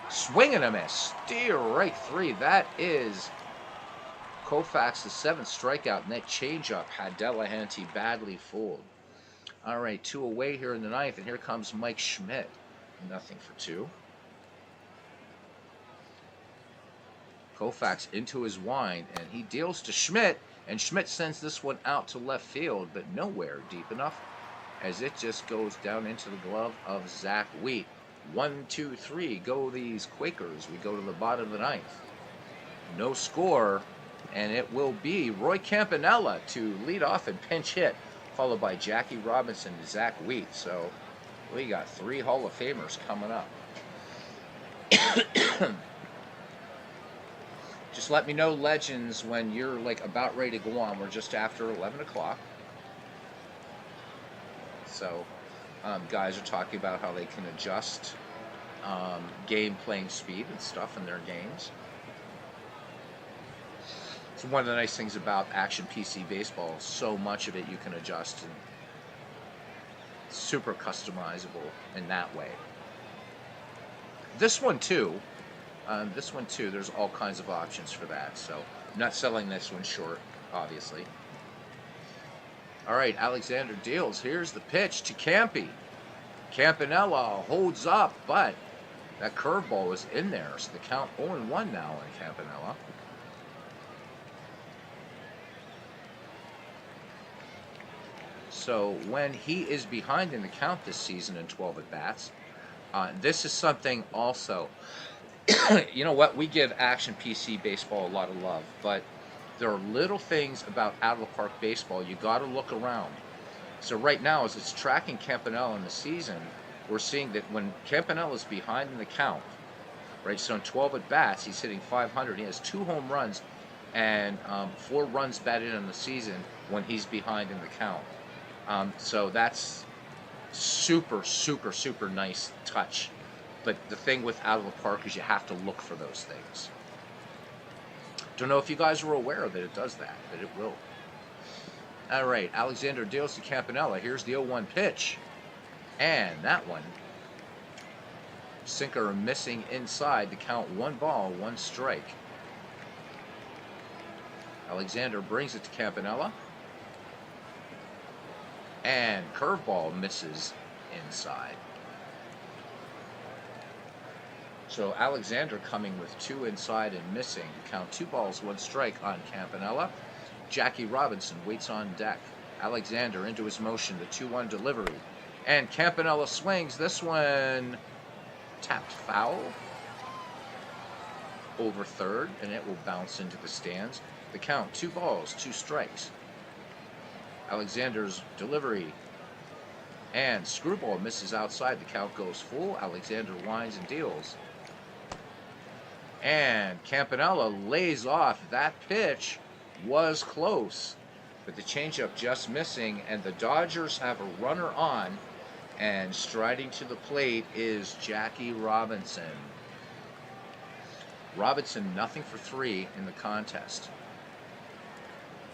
Swing and a miss. Strike 3. That is Koufax's 7th strikeout, and that changeup had Delahanty badly fooled. All right, 2 away here in the 9th, and here comes Mike Schmidt. Nothing for 2. Koufax into his wind, and he deals to Schmidt, and Schmidt sends this one out to left field, but nowhere deep enough, as it just goes down into the glove of Zach Wheat. 1, 2, 3, go these Quakers. We go to the bottom of the 9th. No score, and it will be Roy Campanella to lead off and pinch hit, followed by Jackie Robinson and Zach Wheat. So we got 3 Hall of Famers coming up. Just let me know, Legends, when you're like about ready to go on. We're just after 11 o'clock. So guys are talking about how they can adjust game playing speed and stuff in their games. So one of the nice things about Action PC Baseball, so much of it you can adjust and super customizable in that way. This one too. There's all kinds of options for that. So I'm not selling this one short, obviously. All right, Alexander deals. Here's the pitch to Campy. Campanella holds up, but that curveball was in there. So the count 0-1 now on Campanella. So when he is behind in the count this season in 12 at-bats, this is something also, you know what, we give Action PC Baseball a lot of love, but there are little things about out-of-the-park baseball you got to look around. So right now, as it's tracking Campanella in the season, we're seeing that when Campanella is behind in the count, right, so in 12 at-bats, he's hitting .500. He has 2 home runs and 4 runs batted in the season when he's behind in the count. So that's super, super, super nice touch. But the thing with out of the park is you have to look for those things. Don't know if you guys were aware that it does that, but it will. All right, Alexander deals to Campanella. Here's the 0-1 pitch. And that one, sinker missing inside. The count 1 ball, 1 strike. Alexander brings it to Campanella. And curveball misses inside. So Alexander coming with 2 inside and missing. Count 2 balls, 1 strike on Campanella. Jackie Robinson waits on deck. Alexander into his motion, the 2-1 delivery. And Campanella swings. This one tapped foul over third, and it will bounce into the stands. The count, 2 balls, 2 strikes. Alexander's delivery. And screwball misses outside. The count goes full. Alexander winds and deals. And Campanella lays off. That pitch was close, but the changeup just missing, and the Dodgers have a runner on, and striding to the plate is Jackie Robinson. Robinson 0 for 3 in the contest.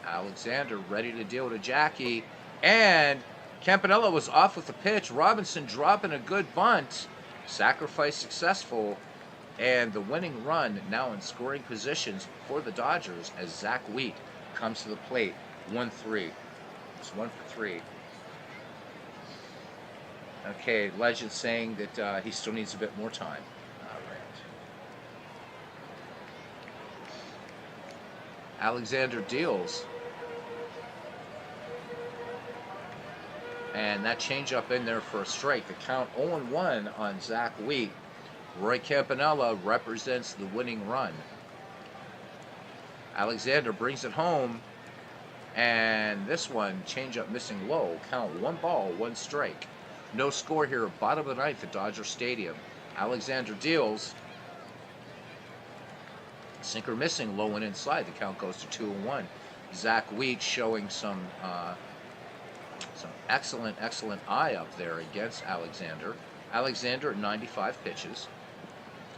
Alexander ready to deal to Jackie, and Campanella was off with the pitch. Robinson dropping a good bunt. Sacrifice successful. And the winning run now in scoring positions for the Dodgers as Zach Wheat comes to the plate. 1-3. It's 1 for 3. Okay, Legend saying that he still needs a bit more time. All right. Alexander deals. And that changeup in there for a strike. The count 0-1 on Zach Wheat. Roy Campanella represents the winning run. Alexander brings it home. And this one, changeup missing low. Count 1 ball, 1 strike. No score here. Bottom of the ninth at Dodger Stadium. Alexander deals. Sinker missing low and inside. The count goes to 2-1. Zach Wheat showing some excellent eye up there against Alexander. Alexander at 95 pitches.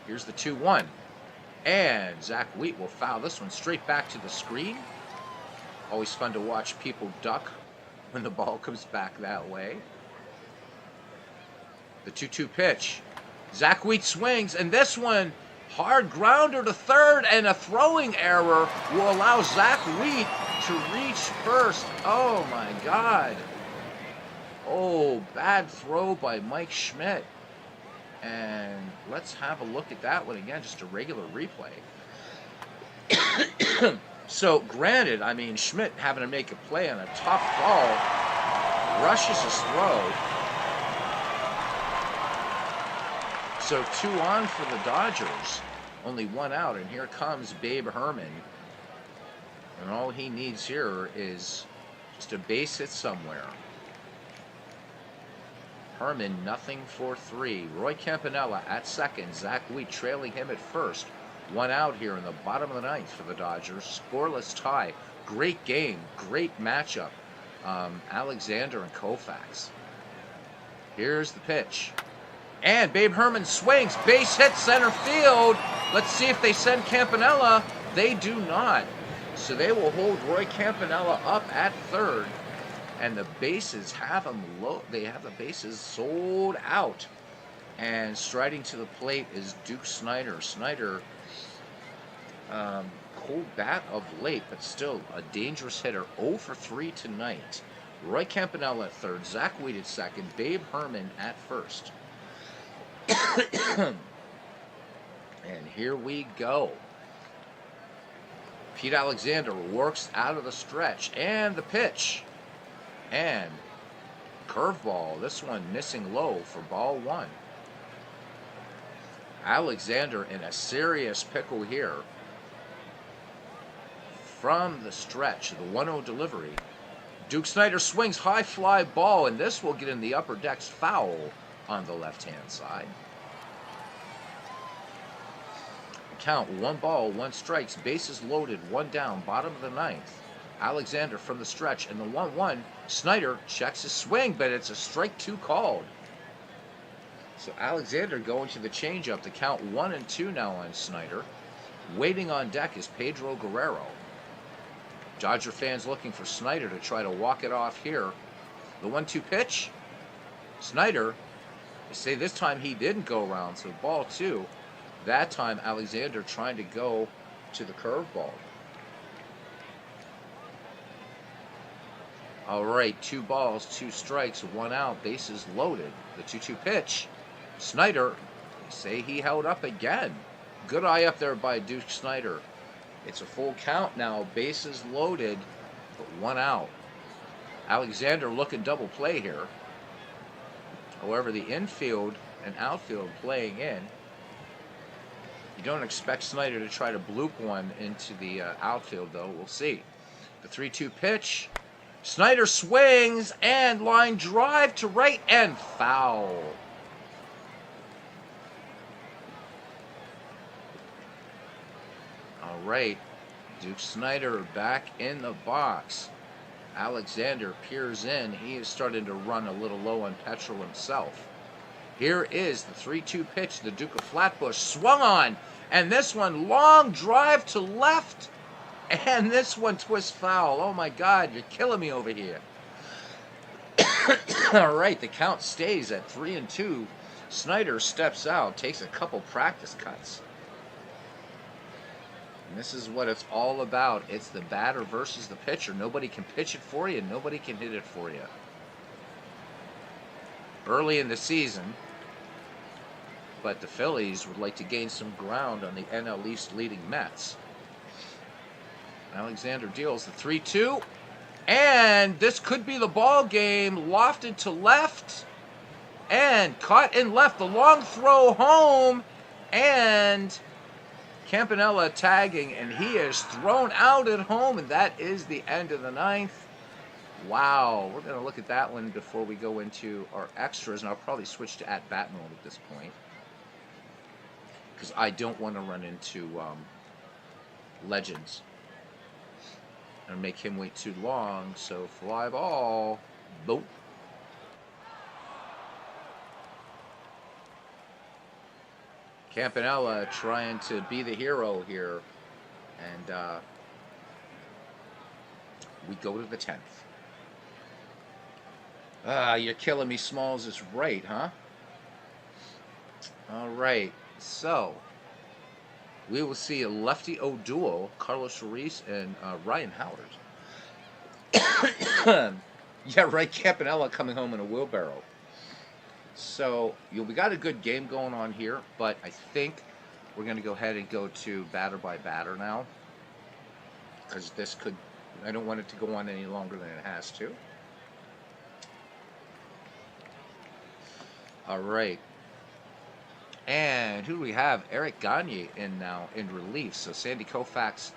Here's the 2-1. And Zach Wheat will foul this one straight back to the screen. Always fun to watch people duck when the ball comes back that way. The 2-2 pitch. Zach Wheat swings, and this one, hard grounder to third, and a throwing error will allow Zach Wheat to reach first. Oh my God. Oh, bad throw by Mike Schmidt. And let's have a look at that one again, just a regular replay. So, granted, I mean, Schmidt having to make a play on a tough ball, rushes his throw. So 2 on for the Dodgers, only 1 out, and here comes Babe Herman. And all he needs here is just a base hit somewhere. Herman 0 for 3. Roy Campanella at second. Zach Wheat trailing him at first. 1 out here in the bottom of the ninth for the Dodgers. Scoreless tie. Great game. Great matchup. Alexander and Koufax. Here's the pitch. And Babe Herman swings. Base hit center field. Let's see if they send Campanella. They do not. So they will hold Roy Campanella up at third. And the bases have them low. They have the bases sold out. And striding to the plate is Duke Snider. Snider, cold bat of late, but still a dangerous hitter. 0 for 3 tonight. Roy Campanella at third, Zach Wheat at second, Babe Herman at first. And here we go. Pete Alexander works out of the stretch, and the pitch. And curveball, this one missing low for ball one. Alexander in a serious pickle here. From the stretch, the 1-0 delivery. Duke Snider swings, high fly ball, and this will get in the upper deck's foul on the left-hand side. Count, 1 ball, 1 strikes, bases loaded, 1 down, bottom of the ninth. Alexander from the stretch, and the 1-1. Snider checks his swing, but it's a strike 2 called. So Alexander going to the changeup. The count 1-2 now on Snider. Waiting on deck is Pedro Guerrero. Dodger fans looking for Snider to try to walk it off here. The 1-2 pitch. Snider, they say this time he didn't go around, so ball 2. That time Alexander trying to go to the curveball. All right, 2 balls, 2 strikes, 1 out, bases loaded. The 2-2 pitch. Snider, they say he held up again. Good eye up there by Duke Snider. It's a full count now, bases loaded, but 1 out. Alexander looking double play here. However, the infield and outfield playing in. You don't expect Snider to try to bloop one into the outfield, though. We'll see. The 3-2 pitch. Snider swings and line drive to right and foul. All right, Duke Snider back in the box. Alexander peers in. He is starting to run a little low on petrol himself. Here is the 3-2 pitch. The Duke of Flatbush swung on, and this one long drive to left, and this one twist foul. Oh my God, you're killing me over here. All right, the count stays at 3-2. Snider steps out, takes a couple practice cuts. And this is what it's all about. It's the batter versus the pitcher. Nobody can pitch it for you. Nobody can hit it for you. Early in the season, but the Phillies would like to gain some ground on the NL East leading Mets. Alexander deals the 3-2, and this could be the ball game. Lofted to left, and caught in left. The long throw home, and Campanella tagging, and he is thrown out at home, and that is the end of the ninth. Wow, we're going to look at that one before we go into our extras, and I'll probably switch to at-bat mode at this point, because I don't want to run into Legends and make him wait too long. So fly ball, boom. Campanella trying to be the hero here, and we go to the 10th. You're killing me, Smalls is right, huh? All right, so we will see a lefty-o duo, Carlos Ruiz and Ryan Howard. Yeah, right, Campanella coming home in a wheelbarrow. So we got a good game going on here, but I think we're going to go ahead and go to batter by batter now, because this could, I don't want it to go on any longer than it has to. All right. And who do we have? Eric Gagne in now in relief. So Sandy Koufax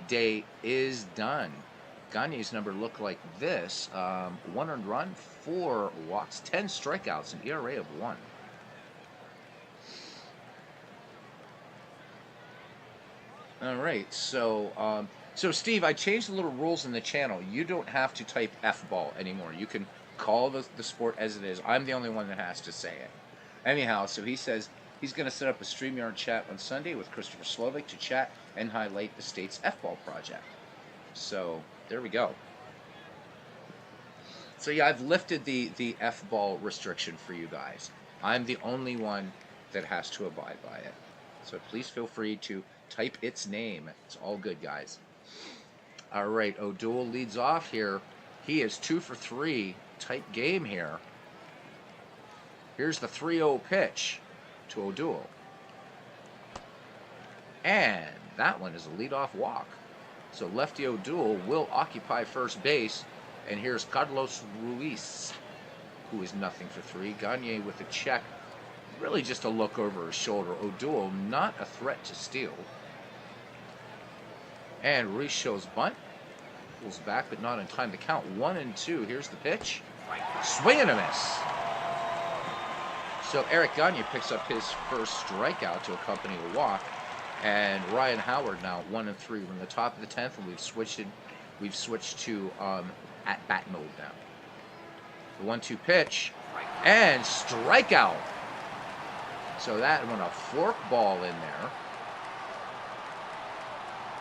day is done. Gagne's number looked like this. 1 earned run, 4 walks, 10 strikeouts, an ERA of 1. All right, so Steve, I changed the little rules in the channel. You don't have to type F-ball anymore. You can call the sport as it is. I'm the only one that has to say it. Anyhow, so he says he's going to set up a StreamYard chat on Sunday with Christopher Slovic to chat and highlight the state's F-ball project. So there we go. So yeah, I've lifted the F-ball restriction for you guys. I'm the only one that has to abide by it. So please feel free to type its name. It's all good, guys. All right, O'Doul leads off here. He is 2 for 3. Tight game here. Here's the 3-0 pitch to O'Doul. And that one is a leadoff walk. So lefty O'Doul will occupy first base. And here's Carlos Ruiz, who is nothing for 3. Gagne with a check. Really just a look over his shoulder. O'Doul not a threat to steal. And Ruiz shows bunt. Pulls back, but not in time to count. 1-2. Here's the pitch. Swing and a miss. So Eric Gagne picks up his first strikeout to accompany a walk. And Ryan Howard now 1-3. We're in the top of the 10th, and we've switched to at bat mode now. The 1-2 pitch and strikeout. So that went a fork ball in there.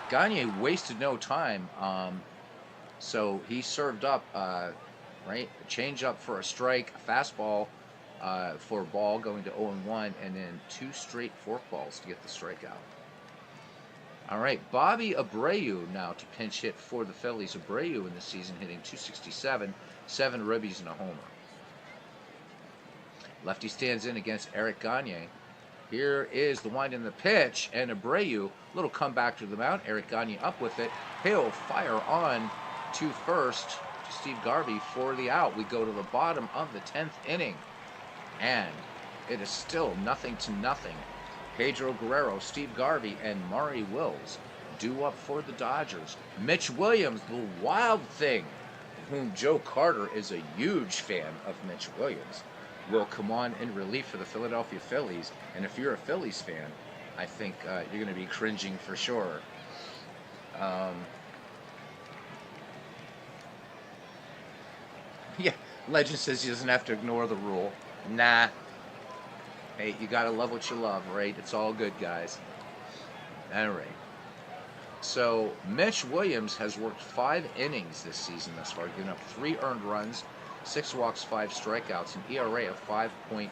Gagne wasted no time. So he served up right, a change up for a strike, a fastball for a ball going to 0-1, and then 2 straight fork balls to get the strikeout. All right, Bobby Abreu now to pinch hit for the Phillies. Abreu in the season hitting .267, 7 ribbies and a homer. Lefty stands in against Eric Gagne. Here is the wind in the pitch, and Abreu, little comeback to the mound. Eric Gagne up with it. He'll fire on to first to Steve Garvey for the out. We go to the bottom of the 10th inning, and it is still 0-0. Pedro Guerrero, Steve Garvey, and Maury Wills due up for the Dodgers. Mitch Williams, the wild thing, whom Joe Carter is a huge fan of Mitch Williams, will come on in relief for the Philadelphia Phillies. And if you're a Phillies fan, I think you're going to be cringing for sure. Yeah, Legend says he doesn't have to ignore the rule. Nah. Hey, you got to love what you love, right? It's all good, guys. All right. So Mitch Williams has worked 5 innings this season thus far, giving up 3 earned runs, 6 walks, 5 strikeouts, an ERA of 5.40.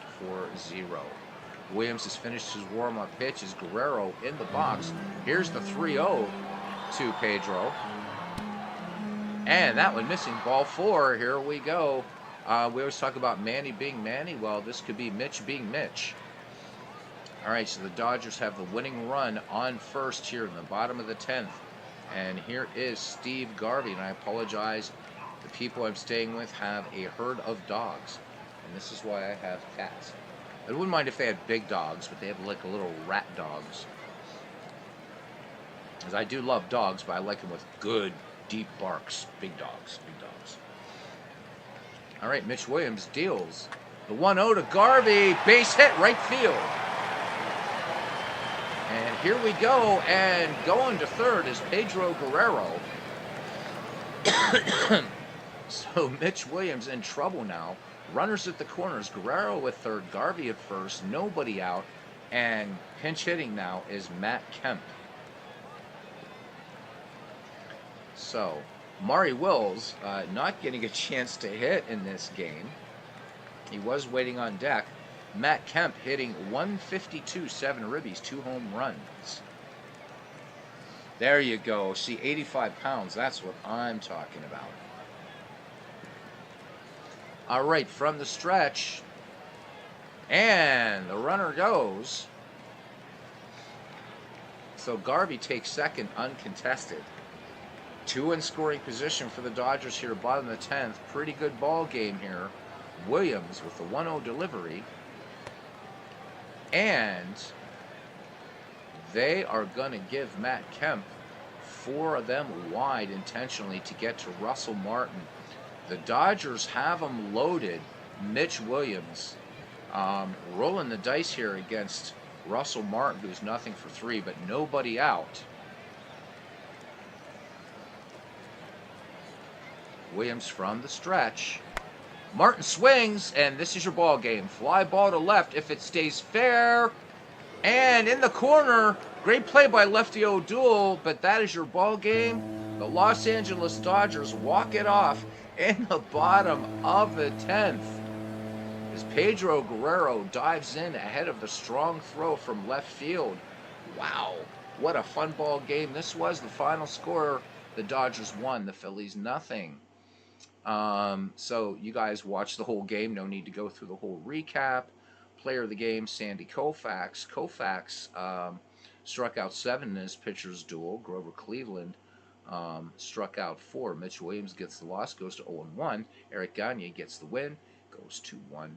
Williams has finished his warm-up pitch as Guerrero in the box. Here's the 3-0 to Pedro. And that one missing. Ball 4. Here we go. We always talk about Manny being Manny. Well, this could be Mitch being Mitch. All right, so the Dodgers have the winning run on first here in the bottom of the 10th. And here is Steve Garvey. And I apologize. The people I'm staying with have a herd of dogs. And this is why I have cats. I wouldn't mind if they had big dogs, but they have like little rat dogs. Because I do love dogs, but I like them with good, deep barks. Big dogs, big dogs. All right, Mitch Williams deals the 1-0 to Garvey. Base hit, right field. And here we go. And going to third is Pedro Guerrero. So Mitch Williams in trouble now. Runners at the corners. Guerrero with third. Garvey at first. Nobody out. And pinch hitting now is Matt Kemp. So Maury Wills not getting a chance to hit in this game. He was waiting on deck. Matt Kemp hitting .152, 7 ribbies, 2 home runs. There you go. See, 85 pounds. That's what I'm talking about. All right, from the stretch. And the runner goes. So Garvey takes second uncontested. 2 in scoring position for the Dodgers here, bottom of the 10th. Pretty good ball game here. Williams with the 1-0 delivery. And they are going to give Matt Kemp 4 of them wide intentionally to get to Russell Martin. The Dodgers have him loaded. Mitch Williams rolling the dice here against Russell Martin, who's nothing for 3, but nobody out. Williams from the stretch. Martin swings, and this is your ball game. Fly ball to left if it stays fair. And in the corner, great play by lefty O'Doul, but that is your ball game. The Los Angeles Dodgers walk it off in the bottom of the 10th. as Pedro Guerrero dives in ahead of the strong throw from left field. Wow, what a fun ball game this was. The final score, the Dodgers won, the Phillies nothing. So you guys watched the whole game. No need to go through the whole recap. Player of the game, Sandy Koufax. Koufax struck out 7 in his pitcher's duel. Grover Cleveland struck out 4. Mitch Williams gets the loss, goes to 0-1. Eric Gagne gets the win, goes to 1-0.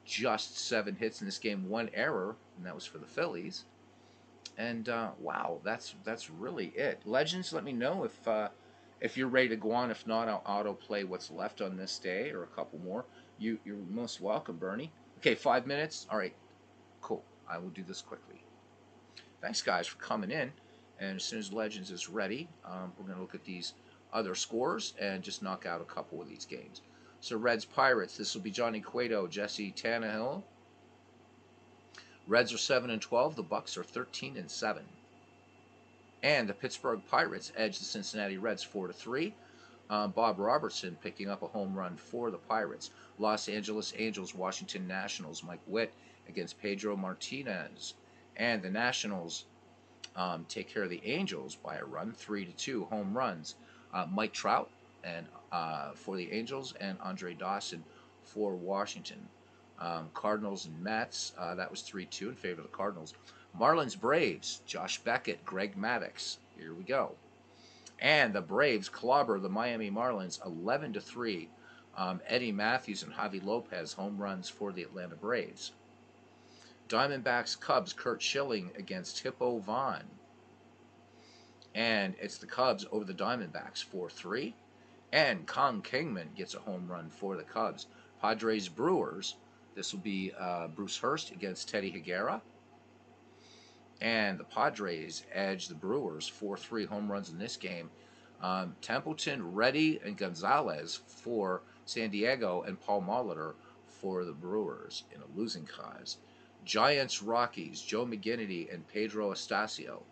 Just 7 hits in this game, 1 error, and that was for the Phillies. And wow, that's really it. Legends, let me know if you're ready to go on. If not, I'll autoplay what's left on this day or a couple more. You're most welcome, Bernie. Okay, 5 minutes. All right, cool. I will do this quickly. Thanks, guys, for coming in. And as soon as Legends is ready, we're going to look at these other scores and just knock out a couple of these games. So Reds Pirates. This will be Johnny Cueto, Jesse Tannehill. Reds are 7-12. The Bucks are 13-7. And the Pittsburgh Pirates edge the Cincinnati Reds 4-3. Bob Robertson picking up a home run for the Pirates. Los Angeles Angels, Washington Nationals. Mike Witt against Pedro Martinez. And the Nationals take care of the Angels by a run, 3-2 home runs. Mike Trout and for the Angels and Andre Dawson for Washington. Cardinals and Mets, that was 3-2 in favor of the Cardinals. Marlins Braves, Josh Beckett, Greg Maddux. Here we go. And the Braves clobber the Miami Marlins 11-3. Eddie Matthews and Javi Lopez home runs for the Atlanta Braves. Diamondbacks Cubs, Kurt Schilling against Hippo Vaughn. And it's the Cubs over the Diamondbacks 4-3. And Kong Kingman gets a home run for the Cubs. Padres Brewers, this will be Bruce Hurst against Teddy Higuera. And the Padres edge the Brewers 4-3 home runs in this game. Templeton, Reddy, and Gonzalez for San Diego, and Paul Molitor for the Brewers in a losing cause. Giants Rockies, Joe McGinnity and Pedro Estacio.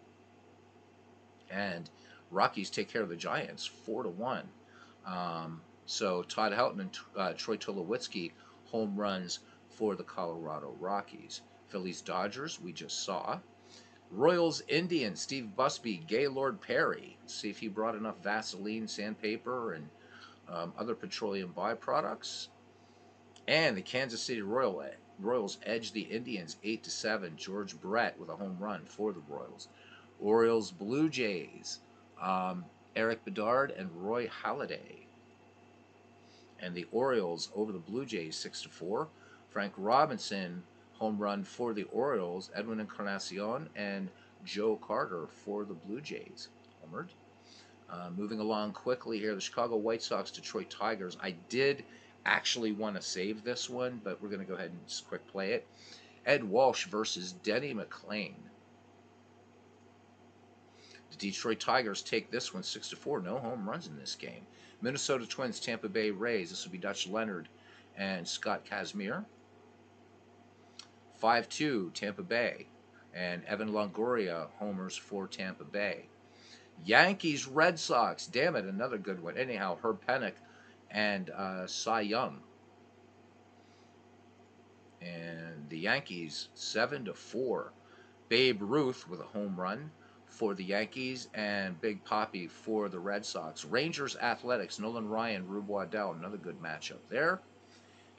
And Rockies take care of the Giants 4-1. So Todd Helton and Troy Tulowitzki home runs for the Colorado Rockies. Phillies Dodgers, we just saw. Royals Indians, Steve Busby, Gaylord Perry. Let's see if he brought enough Vaseline, sandpaper, and other petroleum byproducts. And the Kansas City Royals edge the Indians 8-7. George Brett with a home run for the Royals. Orioles Blue Jays, Eric Bedard and Roy Halladay. And the Orioles over the Blue Jays 6-4. Frank Robinson home run for the Orioles. Edwin Encarnacion and Joe Carter for the Blue Jays. Homered. Moving along quickly here, the Chicago White Sox, Detroit Tigers. I did actually want to save this one, but we're going to go ahead and just quick play it. Ed Walsh versus Denny McClain. The Detroit Tigers take this one 6-4. No home runs in this game. Minnesota Twins, Tampa Bay Rays. This will be Dutch Leonard and Scott Kazmir. 5-2 Tampa Bay. And Evan Longoria homers for Tampa Bay. Yankees Red Sox. Damn it, another good one. Anyhow, Herb Pennock and Cy Young. And the Yankees 7-4. Babe Ruth with a home run for the Yankees, and Big Papi for the Red Sox. Rangers Athletics, Nolan Ryan, Rube Waddell, another good matchup there.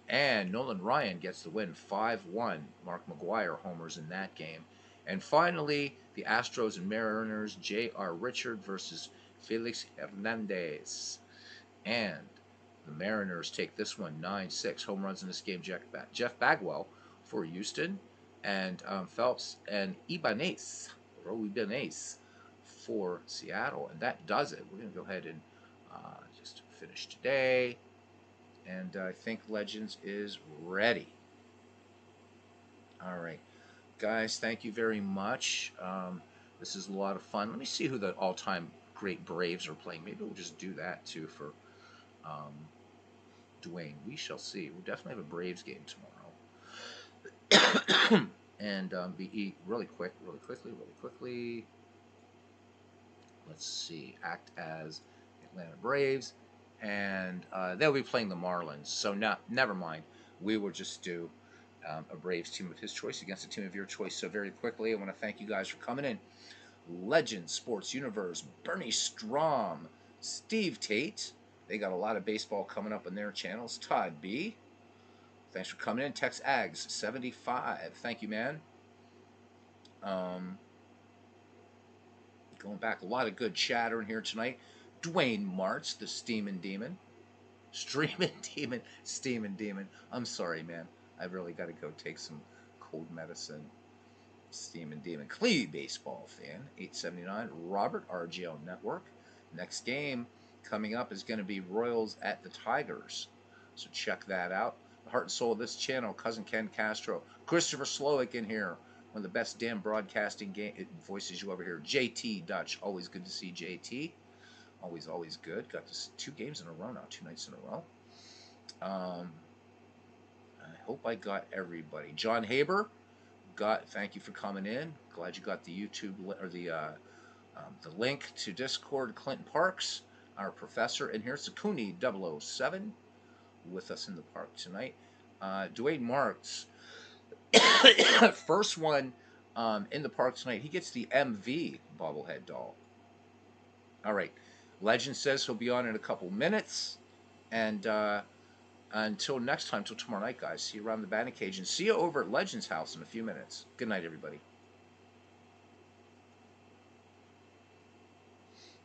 And Nolan Ryan gets the win 5-1. Mark McGwire homers in that game. And finally, the Astros and Mariners, J.R. Richard versus Felix Hernandez. And the Mariners take this one 9-6. Home runs in this game, Jeff Bagwell for Houston, and Phelps and Ibanez for Seattle. And that does it. We're going to go ahead and just finish today. And I think Legends is ready. All right. Guys, thank you very much. This is a lot of fun. Let me see who the all-time great Braves are playing. Maybe we'll just do that, too, for Dwayne. We shall see. We'll definitely have a Braves game tomorrow. And be really quickly. Let's see. Act as Atlanta Braves. and they'll be playing the Marlins. So never mind. We will just do a Braves team of his choice against a team of your choice. So very quickly, I want to thank you guys for coming in. Legend Sports Universe, Bernie Strom, Steve Tate. They got a lot of baseball coming up on their channels. Todd B. Thanks for coming in. Tex Ags 75. Thank you, man. Going back, a lot of good chatter in here tonight. Dwayne Martz, the Steamin' Demon. Streamin' Demon. Steamin' Demon. I'm sorry, man. I really got to go take some cold medicine. Steamin' Demon. Clee Baseball Fan. 879. Robert, RGL Network. Next game coming up is going to be Royals at the Tigers. So check that out. The heart and soul of this channel, Cousin Ken Castro. Christopher Slowick in here. One of the best damn broadcasting voices you ever hear. JT Dutch. Always good to see JT. Always, always good. Got this 2 games in a row now. 2 nights in a row. I hope I got everybody. John Haber. Thank you for coming in. Glad you got the YouTube or the link to Discord. Clinton Parks, our professor, and here's Sakuni 007 with us in the park tonight. Dwayne Marks, first one in the park tonight. He gets the MV bobblehead doll. All right, Legend says he'll be on in a couple minutes, and until next time, till tomorrow night, guys. See you around the batting cage, and see you over at Legend's house in a few minutes. Good night, everybody.